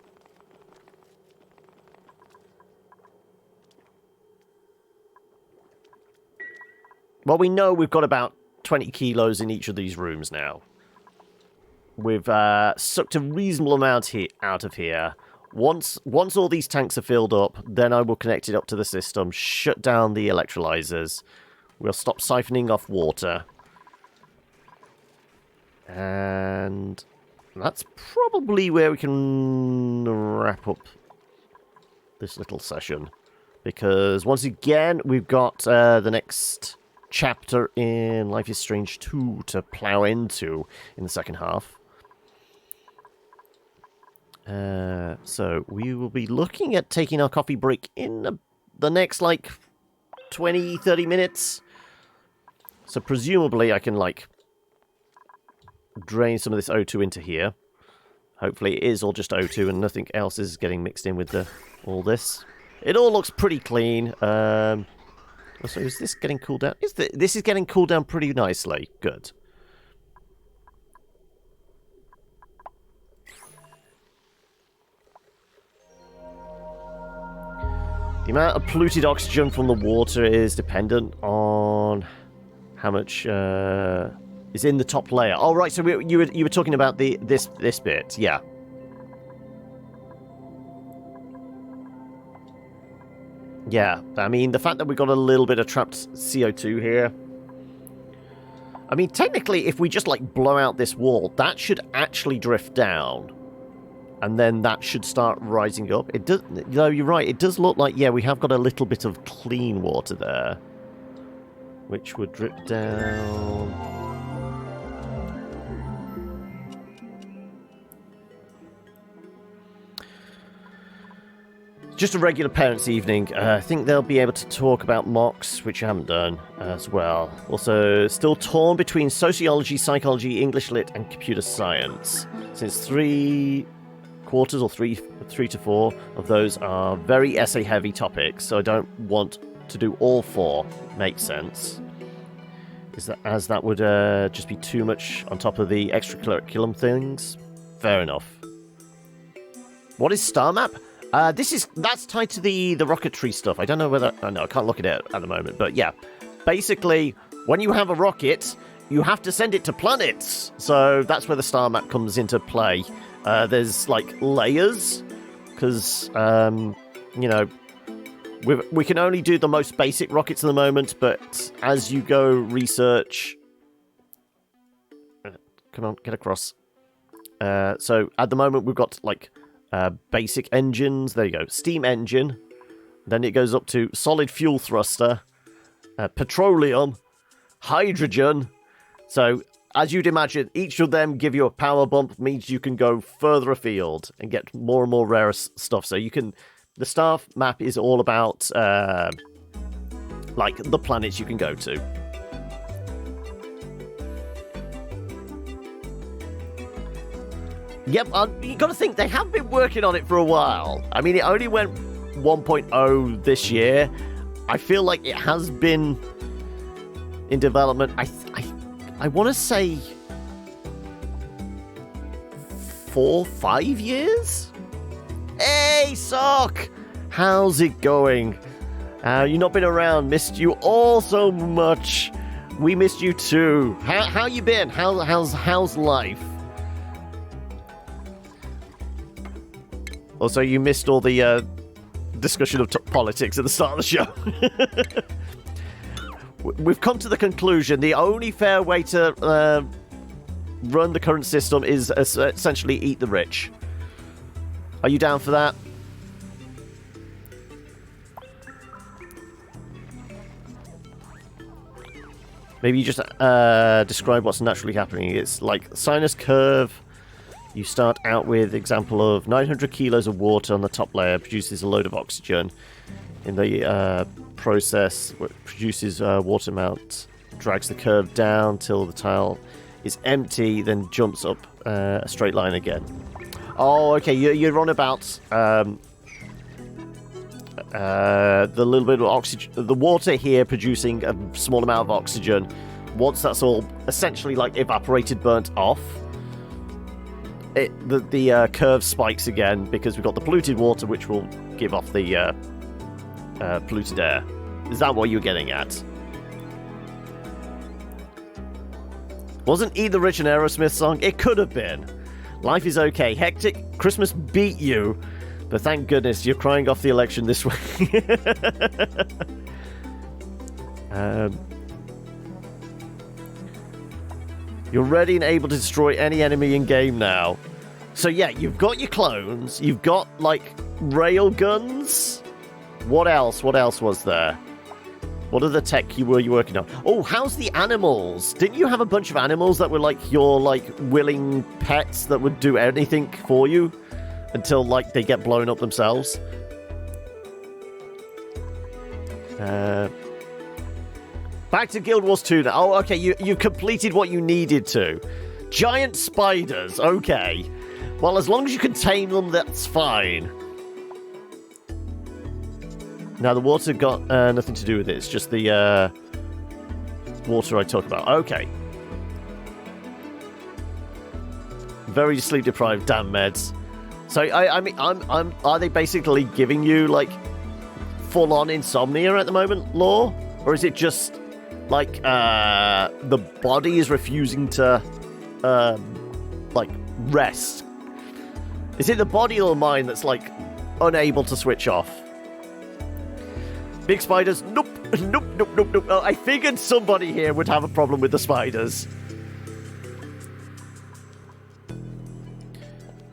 Well, we know we've got about 20 kilos in each of these rooms now. We've sucked a reasonable amount out of here. Once all these tanks are filled up, then I will connect it up to the system, shut down the electrolyzers. We'll stop siphoning off water. And that's probably where we can wrap up this little session. Because once again, we've got the next chapter in Life is Strange 2 to plow into in the second half. So we will be looking at taking our coffee break in the next, like, 20, 30 minutes. So presumably I can, like, drain some of this O2 into here. Hopefully it is all just O2 and nothing else is getting mixed in with all this. It all looks pretty clean. So is this getting cooled down? This is getting cooled down pretty nicely. Good. The amount of polluted oxygen from the water is dependent on how much is in the top layer. Oh, right, so you were talking about this bit, yeah. Yeah, I mean, the fact that we've got a little bit of trapped CO2 here. I mean, technically, if we just, like, blow out this wall, that should actually drift down. And then that should start rising up. It does, though, you're right, it does look like, yeah, we have got a little bit of clean water there. Which would drip down. Just a regular parents' evening. I think they'll be able to talk about mocks, which I haven't done as well. Also, still torn between sociology, psychology, English lit, and computer science. Since 3 quarters or 3 to 4 of those are very essay-heavy topics, so I don't want to do all 4. Makes sense. Is that as that would just be too much on top of the extracurriculum things? Fair enough. What is Star Map? That's tied to the rocketry stuff. I don't know whether... Oh, no, I can't look at it at the moment. But yeah, basically, when you have a rocket, you have to send it to planets. So that's where the Star Map comes into play. There's, like, layers. Because, you know... We can only do the most basic rockets at the moment, but as you go research... Come on, get across. So at the moment we've got like basic engines. There you go, steam engine. Then it goes up to solid fuel thruster, petroleum, hydrogen. So as you'd imagine, each of them give you a power bump, means you can go further afield and get more and more rare stuff. So you can... The star map is all about, like, the planets you can go to. Yep, you got to think, they have been working on it for a while. I mean, it only went 1.0 this year. I feel like it has been in development, I want to say 4-5 years? Hey, Sock! How's it going? You've not been around. Missed you all so much. We missed you too. How you been? How's life? Also, you missed all the discussion of politics at the start of the show. We've come to the conclusion the only fair way to run the current system is essentially eat the rich. Are you down for that? Maybe you just describe what's naturally happening. It's like sinus curve. You start out with example of 900 kilos of water on the top layer, produces a load of oxygen. In the process, produces water amount, drags the curve down till the tile is empty, then jumps up a straight line again. Oh, okay, you're on about the little bit of oxygen, the water here producing a small amount of oxygen. Once that's all essentially like evaporated, burnt off, the curve spikes again because we've got the polluted water, which will give off the polluted air. Is that what you're getting at? Wasn't Eat the Rich an Aerosmith song? It could have been. Life is okay. Hectic. Christmas beat you. But thank goodness you're crying off the election this way. You're ready and able to destroy any enemy in game now. So yeah, you've got your clones. You've got, like, rail guns. What else? What else was there? What other tech were you working on? Oh, how's the animals? Didn't you have a bunch of animals that were like your willing pets that would do anything for you until like they get blown up themselves? Back to Guild Wars 2 now. Oh, okay, you completed what you needed to. Giant spiders, okay. Well, as long as you can tame them, that's fine. Now, the water got nothing to do with it. It's just the water I talk about. Okay. Very sleep deprived, damn meds. So, I mean, are they basically giving you, like, full-on insomnia at the moment, Law? Or is it just, like, the body is refusing to, like, rest? Is it the body or the mind that's, like, unable to switch off? Big spiders? Nope. Nope, nope, nope, nope. Oh, I figured somebody here would have a problem with the spiders. The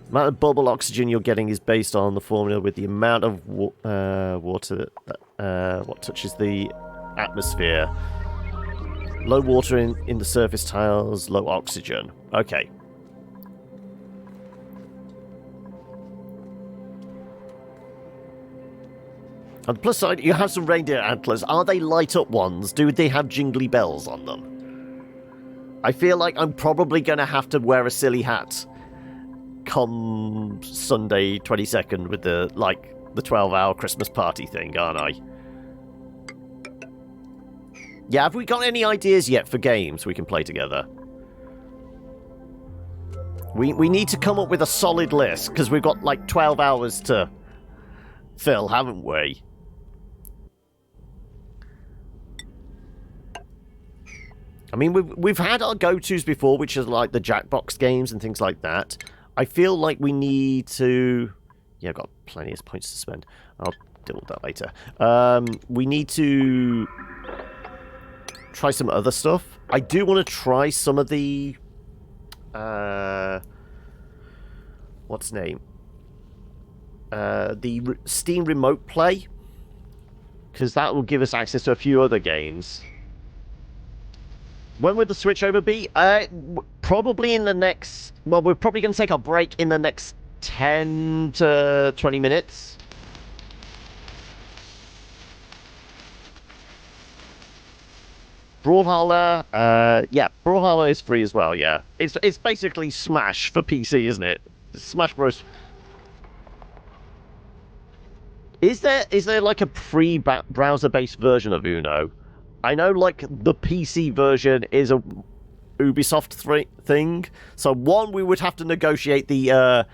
amount of bubble oxygen you're getting is based on the formula with the amount of water that what touches the atmosphere. Low water in the surface tiles, low oxygen. Okay. On the plus side, you have some reindeer antlers. Are they light-up ones? Do they have jingly bells on them? I feel like I'm probably going to have to wear a silly hat come Sunday 22nd with the 12-hour Christmas party thing, aren't I? Yeah, have we got any ideas yet for games we can play together? We need to come up with a solid list, because we've got like 12 hours to fill, haven't we? I mean, we've had our go-tos before, which is like the Jackbox games and things like that. I feel like we need to... Yeah, I've got plenty of points to spend. I'll deal with that later. We need to try some other stuff. I do want to try some of the... what's name? The Steam Remote Play. Because that will give us access to a few other games. When would the switchover be? Probably in the next... Well, we're probably going to take our break in the next 10 to 20 minutes. Brawlhalla, yeah, Brawlhalla is free as well, yeah. It's basically Smash for PC, isn't it? Smash Bros. Is there like a pre-browser-based version of Uno? I know, like, the PC version is a Ubisoft thing. So, one, we would have to negotiate the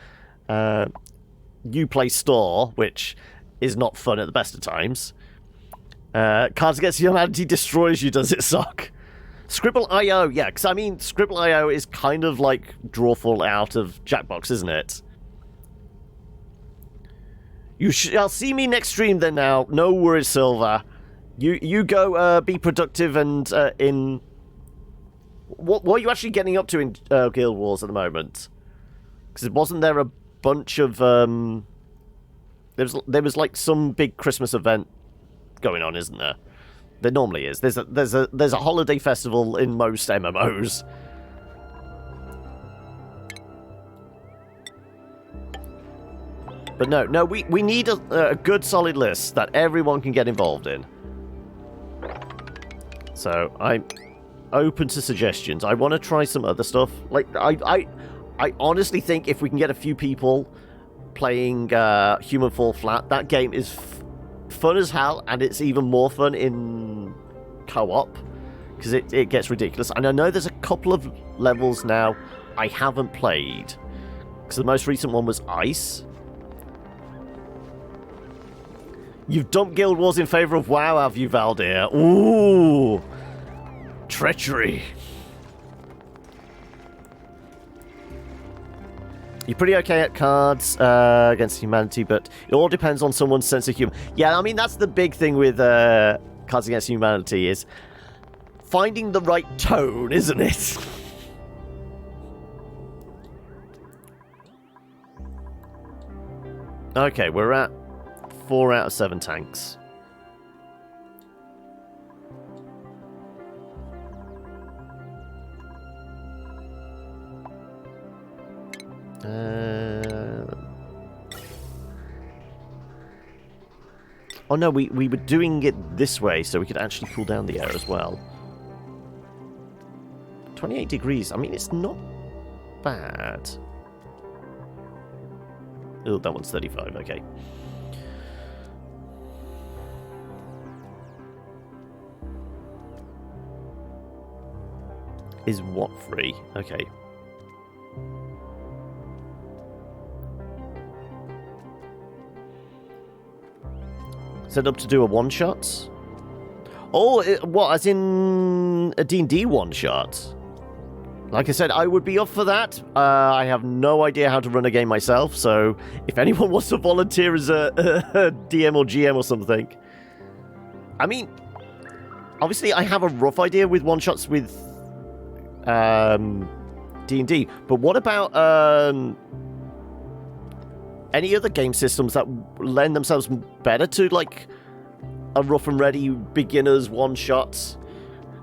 Uplay Store, which is not fun at the best of times. Cards Against Humanity destroys you, does it suck? Scribble.io, yeah, because, I mean, Scribble.io is kind of, like, drawful out of Jackbox, isn't it? You shall see me next stream then now. No worries, Silver. You go be productive and in... What are you actually getting up to in Guild Wars at the moment? Because wasn't there a bunch of... There was like some big Christmas event going on, isn't there? There normally is. There's a holiday festival in most MMOs. But no, we need a good solid list that everyone can get involved in. So, I'm open to suggestions. I want to try some other stuff. Like, I honestly think if we can get a few people playing Human Fall Flat, that game is fun as hell, and it's even more fun in co-op, because it gets ridiculous. And I know there's a couple of levels now I haven't played, because the most recent one was Ice. You've dumped Guild Wars in favour of WoW, have you, Valdir? Ooh! Treachery. You're pretty okay at Cards Against Humanity, but it all depends on someone's sense of humour. Yeah, I mean, that's the big thing with Cards Against Humanity, is finding the right tone, isn't it? Okay, we're at 4 out of 7 tanks. Oh no, we were doing it this way so we could actually cool down the air as well. 28 degrees, I mean, it's not bad. Oh, that one's 35, okay. Is what free? Okay. Set up to do a one-shot? Oh, what, as in a D&D one-shot? Like I said, I would be up for that. I have no idea how to run a game myself, so if anyone wants to volunteer as a DM or GM or something. I mean, obviously I have a rough idea with one-shots with D&D, but what about any other game systems that lend themselves better to, like, a rough and ready beginner's one-shots?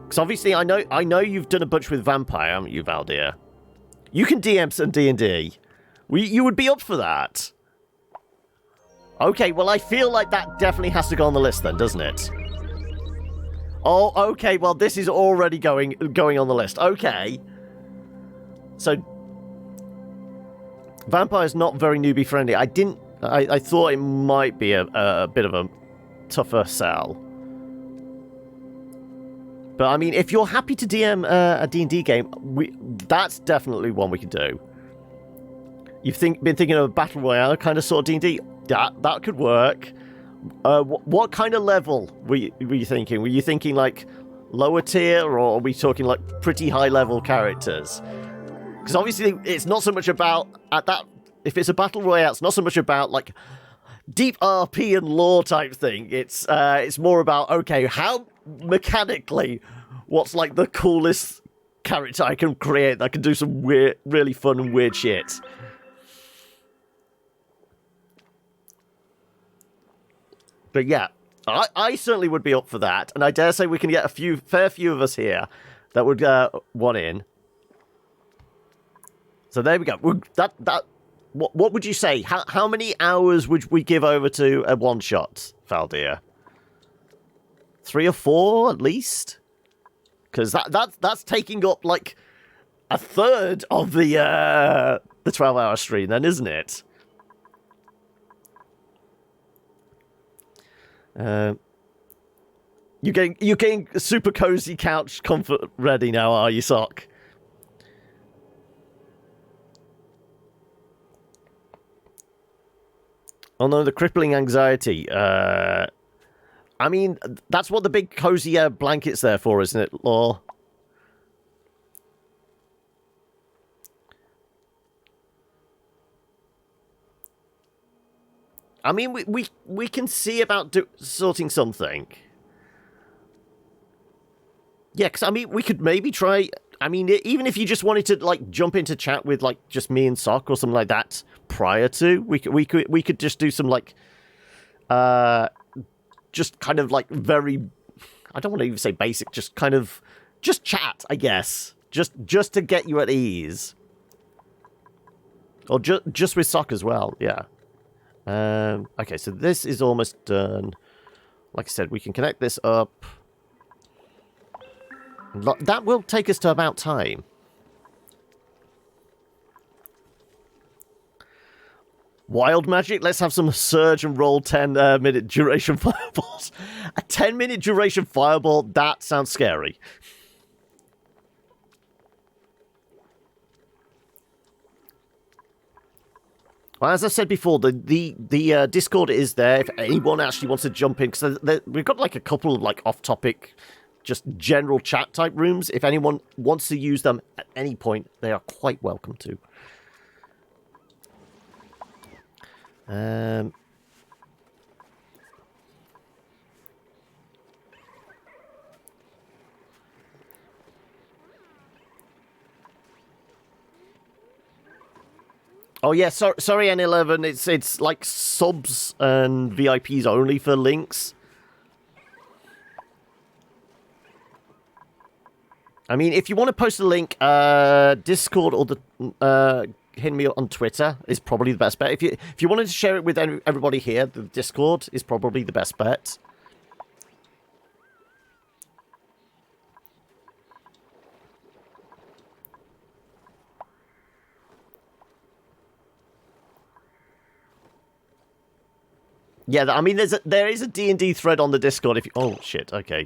Because obviously I know you've done a bunch with Vampire, haven't you, Valdir? You can DM some D&D. You would be up for that. Okay, well, I feel like that definitely has to go on the list then, doesn't it? Oh, okay, well, this is already going on the list. Okay. So, Vampire's not very newbie friendly. I thought it might be a bit of a tougher sell. But I mean, if you're happy to DM a D&D game, that's definitely one we can do. You've been thinking of a battle royale kind of sort of D&D? That could work. What kind of level were you thinking? Were you thinking like lower tier, or are we talking like pretty high level characters? Because obviously it's not so much about if it's a battle royale, it's not so much about like deep RP and lore type thing. It's more about, okay, how mechanically, what's like the coolest character I can create that can do some weird, really fun and weird shit. But yeah, I certainly would be up for that, and I dare say we can get a fair few of us here that would want in. So there we go. What would you say? How many hours would we give over to a one shot, Faldir? 3 or 4 at least, because that's taking up like a third of the 12-hour stream, then, isn't it? You're getting super cozy couch comfort ready now, are you, Sock? Oh no, the crippling anxiety. I mean, that's what the big cozy blanket's there for, isn't it, Law? I mean, we can see about sorting something. Yeah, because I mean, we could maybe try. I mean, even if you just wanted to like jump into chat with like just me and Sock or something like that prior to, we could just do some like, just kind of like very, I don't want to even say basic, just kind of just chat, I guess, just to get you at ease, or just with Sock as well, yeah. Okay, so this is almost done. Like I said, we can connect this up. That will take us to about time. Wild magic? Let's have some surge and roll 10-minute duration fireballs. A 10-minute duration fireball? That sounds scary. Well, as I said before, the Discord is there if anyone actually wants to jump in, because we've got like a couple of like off-topic, just general chat type rooms. If anyone wants to use them at any point, they are quite welcome to. Oh yeah, sorry N11, it's like subs and VIPs only for links. I mean, if you want to post a link, Discord or hit me on Twitter is probably the best bet. If you wanted to share it with everybody here, the Discord is probably the best bet. Yeah, I mean, there is a D&D thread on the Discord. Oh shit, okay.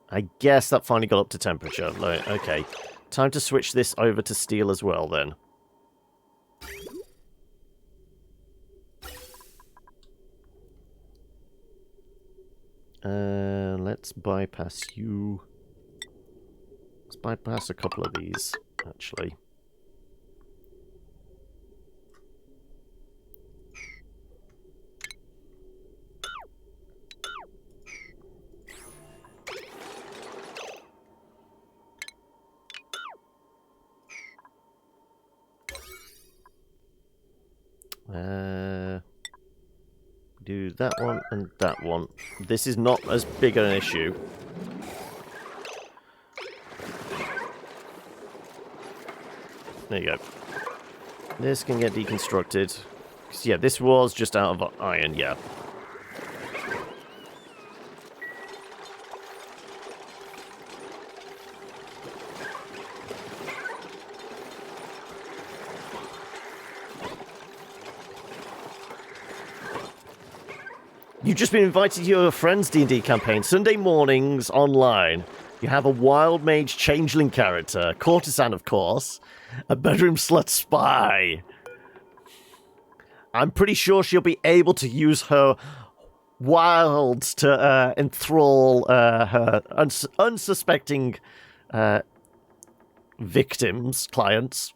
I guess that finally got up to temperature. Okay, time to switch this over to steel as well then. Let's bypass you. Let's bypass a couple of these, actually. Do that one and that one. This is not as big an issue. There you go. This can get deconstructed. 'Cause, yeah, this was just out of iron, yeah. You've just been invited to your friend's D&D campaign. Sunday mornings online. You have a wild mage changeling character, courtesan of course, a bedroom slut spy. I'm pretty sure she'll be able to use her wilds to enthrall her unsuspecting victims, clients.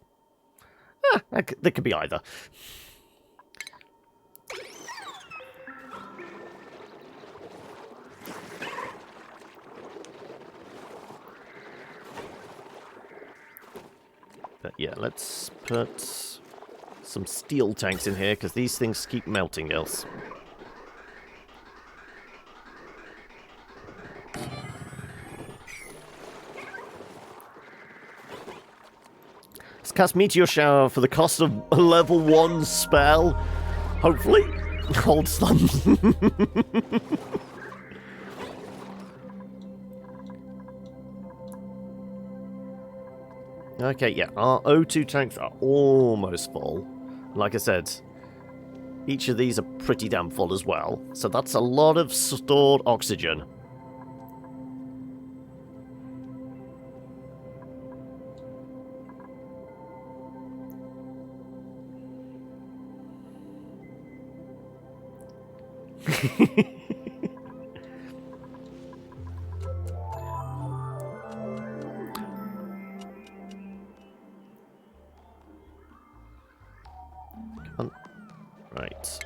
They could be either. But yeah, let's put some steel tanks in here, because these things keep melting else. Let's cast Meteor Shower for the cost of a level 1 spell. Hopefully. Hold stun. Okay, yeah, our O2 tanks are almost full. Like I said, each of these are pretty damn full as well. So that's a lot of stored oxygen. Right.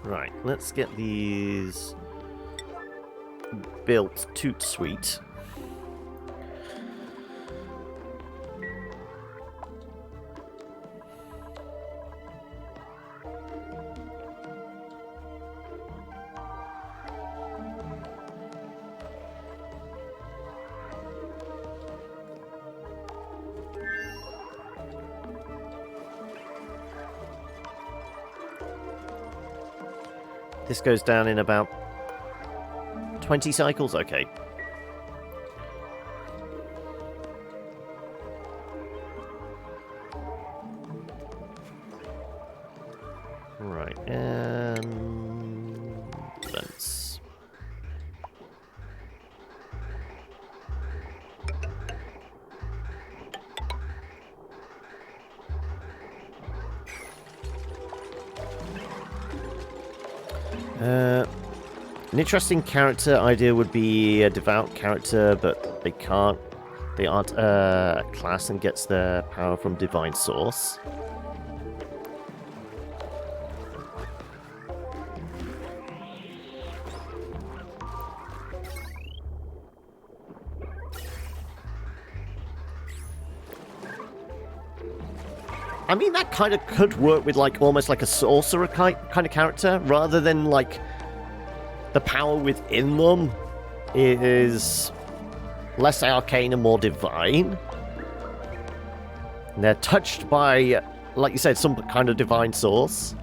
Right, let's get these built toot sweet. This goes down in about 20 cycles? Okay. Right, and vents. An interesting character idea would be a devout character, but they can't. They aren't a class and gets their power from divine source. I mean, that kind of could work with, like, almost like a sorcerer kind of character, rather than, like, the power within them is less arcane and more divine. And they're touched by, like you said, some kind of divine source.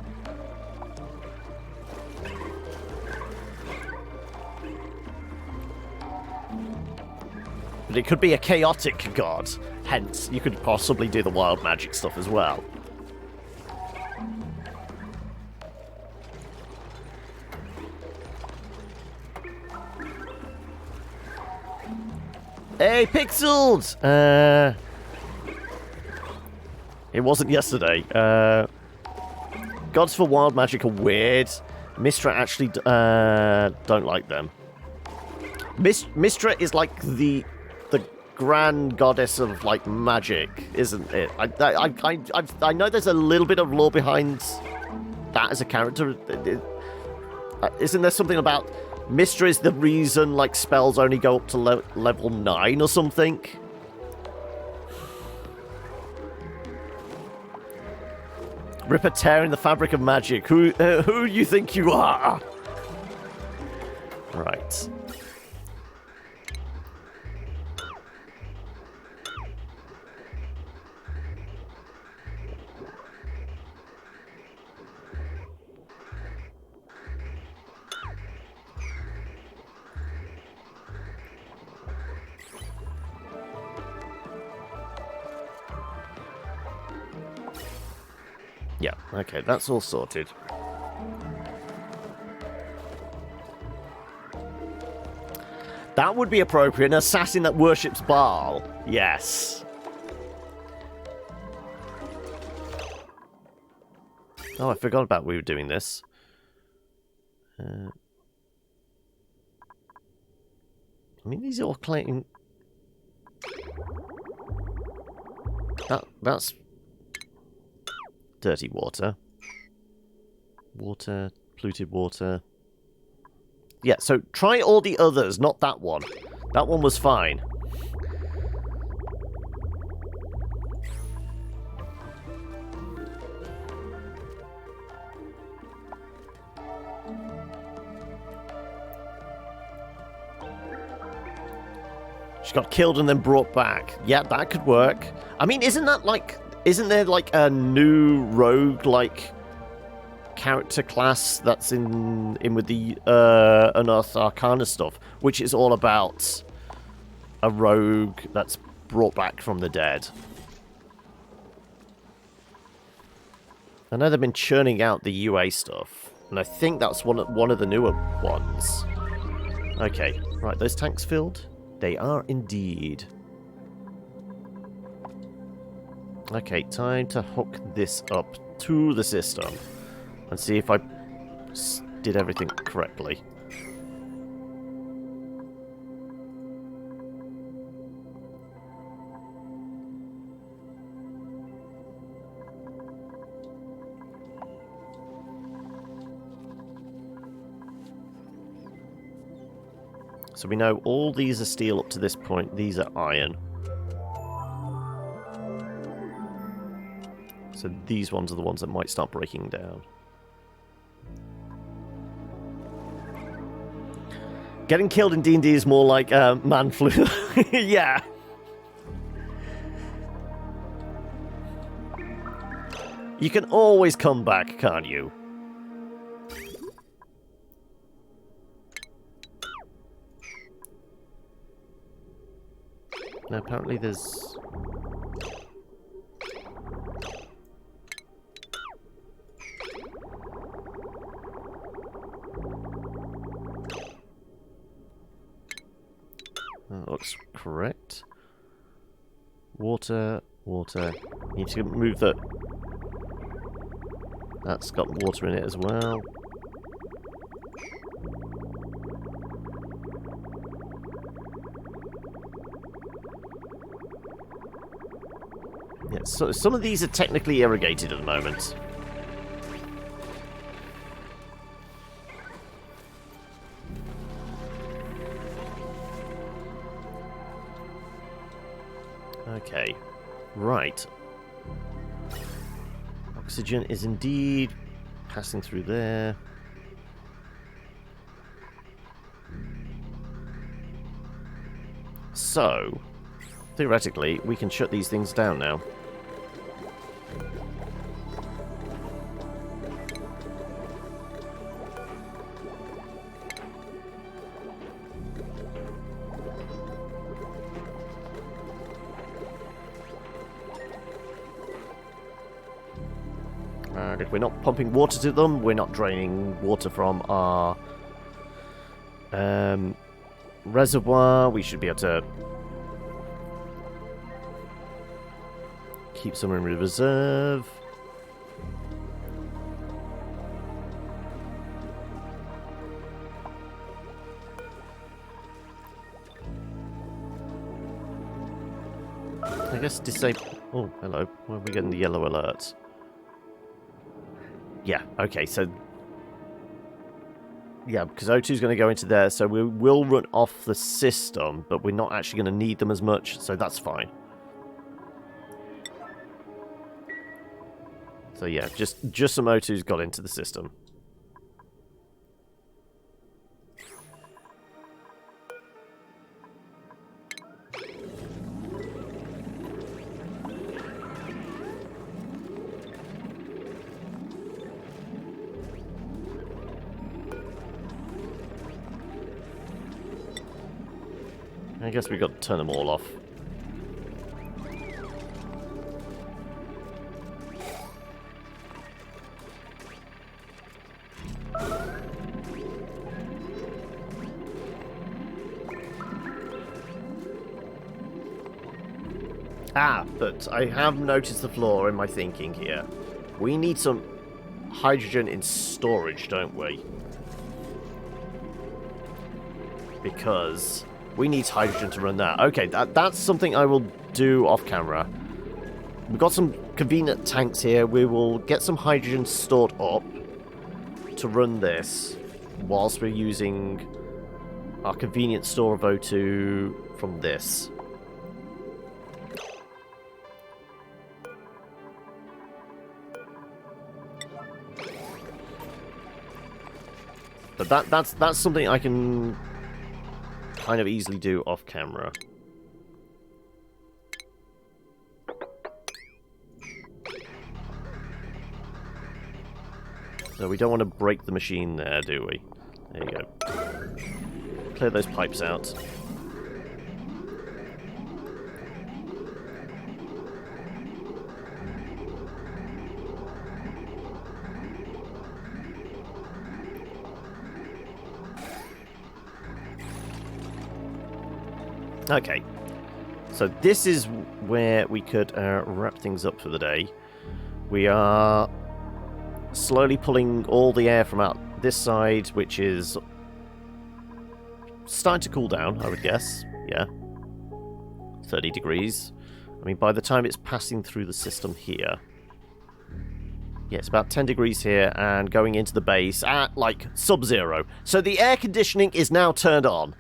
But it could be a chaotic god. Hence, you could possibly do the wild magic stuff as well. Hey, Pixels! It wasn't yesterday. Gods for wild magic are weird. Mistra actually don't like them. Mistra is like the grand goddess of, like, magic, isn't it? I know there's a little bit of lore behind that as a character. Isn't there something about Mistra is the reason, like, spells only go up to level 9 or something? Ripper tearing the fabric of magic. Who you think you are? Right. Yeah, okay, that's all sorted. That would be appropriate. An assassin that worships Baal. Yes. Oh, I forgot about we were doing this. I mean, these are all claiming... That's... dirty water. Water, polluted water. Yeah, so try all the others, not that one. That one was fine. She got killed and then brought back. Yeah, that could work. I mean, isn't there like a new rogue like character class that's in with the Unearthed Arcana stuff, which is all about a rogue that's brought back from the dead. I know they've been churning out the UA stuff, and I think that's one of the newer ones. Okay, right, those tanks filled? They are indeed. Okay, time to hook this up to the system and see if I did everything correctly. So we know all these are steel up to this point. These are iron. So these ones are the ones that might start breaking down. Getting killed in D&D is more like man flu. Yeah. You can always come back, can't you? Now, apparently there's... That looks correct. Water, water. Need to move the... That's got water in it as well. Yeah, so some of these are technically irrigated at the moment. Okay, right. Oxygen is indeed passing through there. So, theoretically, we can shut these things down now. And if we're not pumping water to them, we're not draining water from our reservoir. We should be able to keep some in reserve. I guess disable... Oh, hello. Why are we getting the yellow alert? Yeah, okay, so... Yeah, because O2 is going to go into there, so we will run off the system, but we're not actually going to need them as much, so that's fine. So yeah, just some O2's got into the system. I guess we've got to turn them all off. Ah, but I have noticed the flaw in my thinking here. We need some hydrogen in storage, don't we? Because we need hydrogen to run that. Okay, that's something I will do off camera. We've got some convenient tanks here. We will get some hydrogen stored up to run this whilst we're using our convenient store of O2 from this. But that's something I can kind of easily do off camera. So we don't want to break the machine there, do we? There you go. Clear those pipes out. Okay, so this is where we could wrap things up for the day. We are slowly pulling all the air from out this side, which is starting to cool down, I would guess. Yeah, 30 degrees. I mean, by the time it's passing through the system here, yeah, it's about 10 degrees here and going into the base at, like, sub-zero. So the air conditioning is now turned on.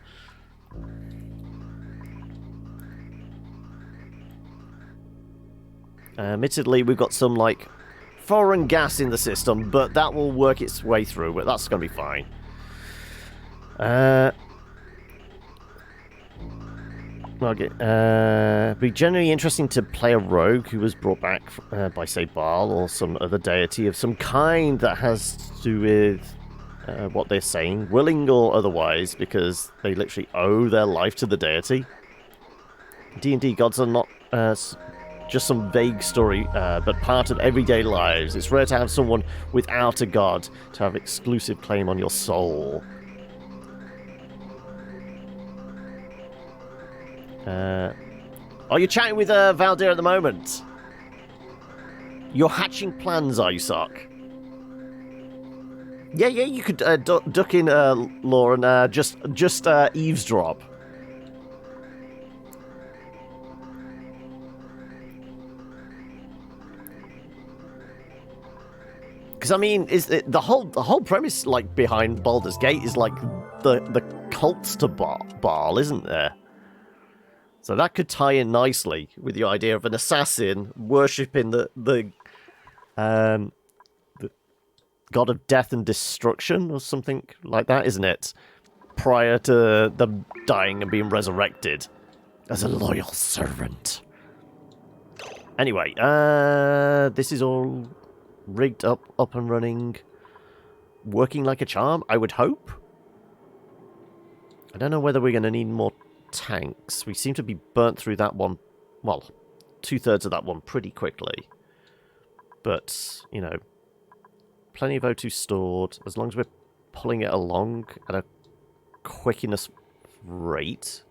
Admittedly, we've got some, like, foreign gas in the system, but that will work its way through. But that's going to be fine. Okay. Be generally interesting to play a rogue who was brought back by, say, Baal or some other deity of some kind that has to do with what they're saying, willing or otherwise, because they literally owe their life to the deity. D&D gods are not just some vague story, but part of everyday lives. It's rare to have someone without a god to have exclusive claim on your soul. Are you chatting with Valdir at the moment? You're hatching plans, are you, Sock? Yeah, you could duck in, Law, and just eavesdrop. Because I mean, the whole premise, like, behind Baldur's Gate is like the cults to Baal, isn't there? So that could tie in nicely with the idea of an assassin worshipping the god of death and destruction or something like that, isn't it? Prior to them dying and being resurrected as a loyal servant. Anyway, this is all rigged up and running, working like a charm, I would hope. I don't know whether we're going to need more tanks. We seem to be burnt through that one, well, 2/3 of that one pretty quickly. But, you know, plenty of O2 stored, as long as we're pulling it along at a quick enough rate.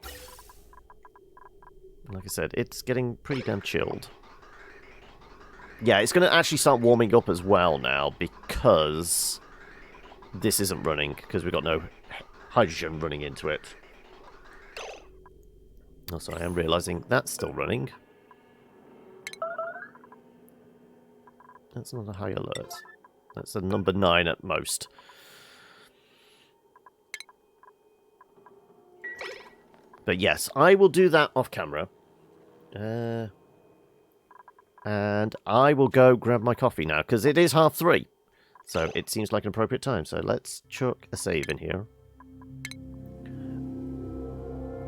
Like I said, it's getting pretty damn chilled. Yeah, it's going to actually start warming up as well now, because this isn't running, because we've got no hydrogen running into it. Also, I am realising that's still running. That's not a high alert. That's a number 9 at most. But yes, I will do that off camera. And I will go grab my coffee now, because it is 3:30. So it seems like an appropriate time. So let's chuck a save in here.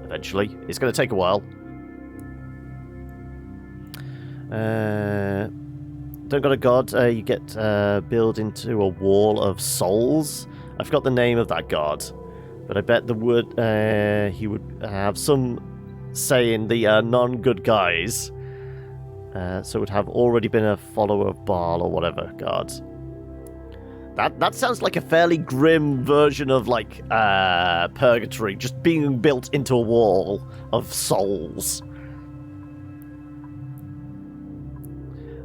Eventually. It's going to take a while. Don't got a god. You get built into a wall of souls. I forgot the name of that god. But I bet he would have some say in the non-good guys. So it would have already been a follower of Baal or whatever, gods. That sounds like a fairly grim version of, like, Purgatory, just being built into a wall of souls.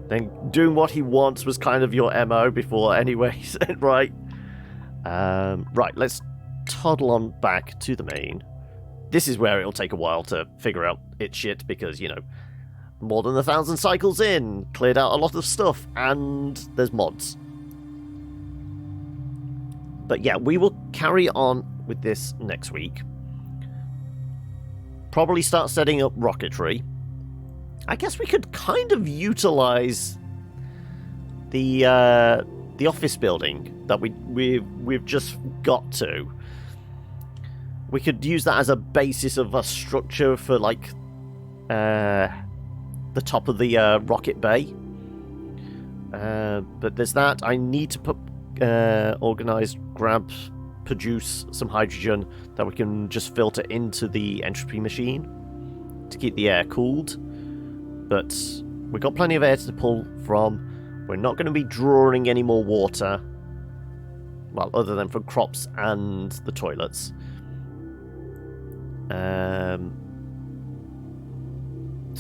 Then doing what he wants was kind of your MO before anyway, right? Right, let's toddle on back to the main. This is where it'll take a while to figure out its shit, because, you know, more than 1,000 cycles in, cleared out a lot of stuff, and there's mods. But yeah, we will carry on with this next week. Probably start setting up rocketry. I guess we could kind of utilize the office building that we've just got to. We could use that as a basis of a structure for, like, the top of the rocket bay. But there's that. I need to put produce some hydrogen that we can just filter into the entropy machine to keep the air cooled. But we've got plenty of air to pull from. We're not going to be drawing any more water. Well, other than for crops and the toilets. So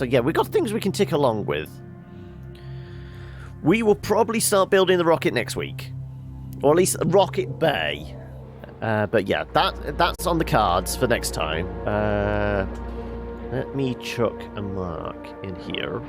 yeah, we've got things we can tick along with. We will probably start building the rocket next week. Or at least a rocket bay. But yeah, that's on the cards for next time. Let me chuck a mark in here.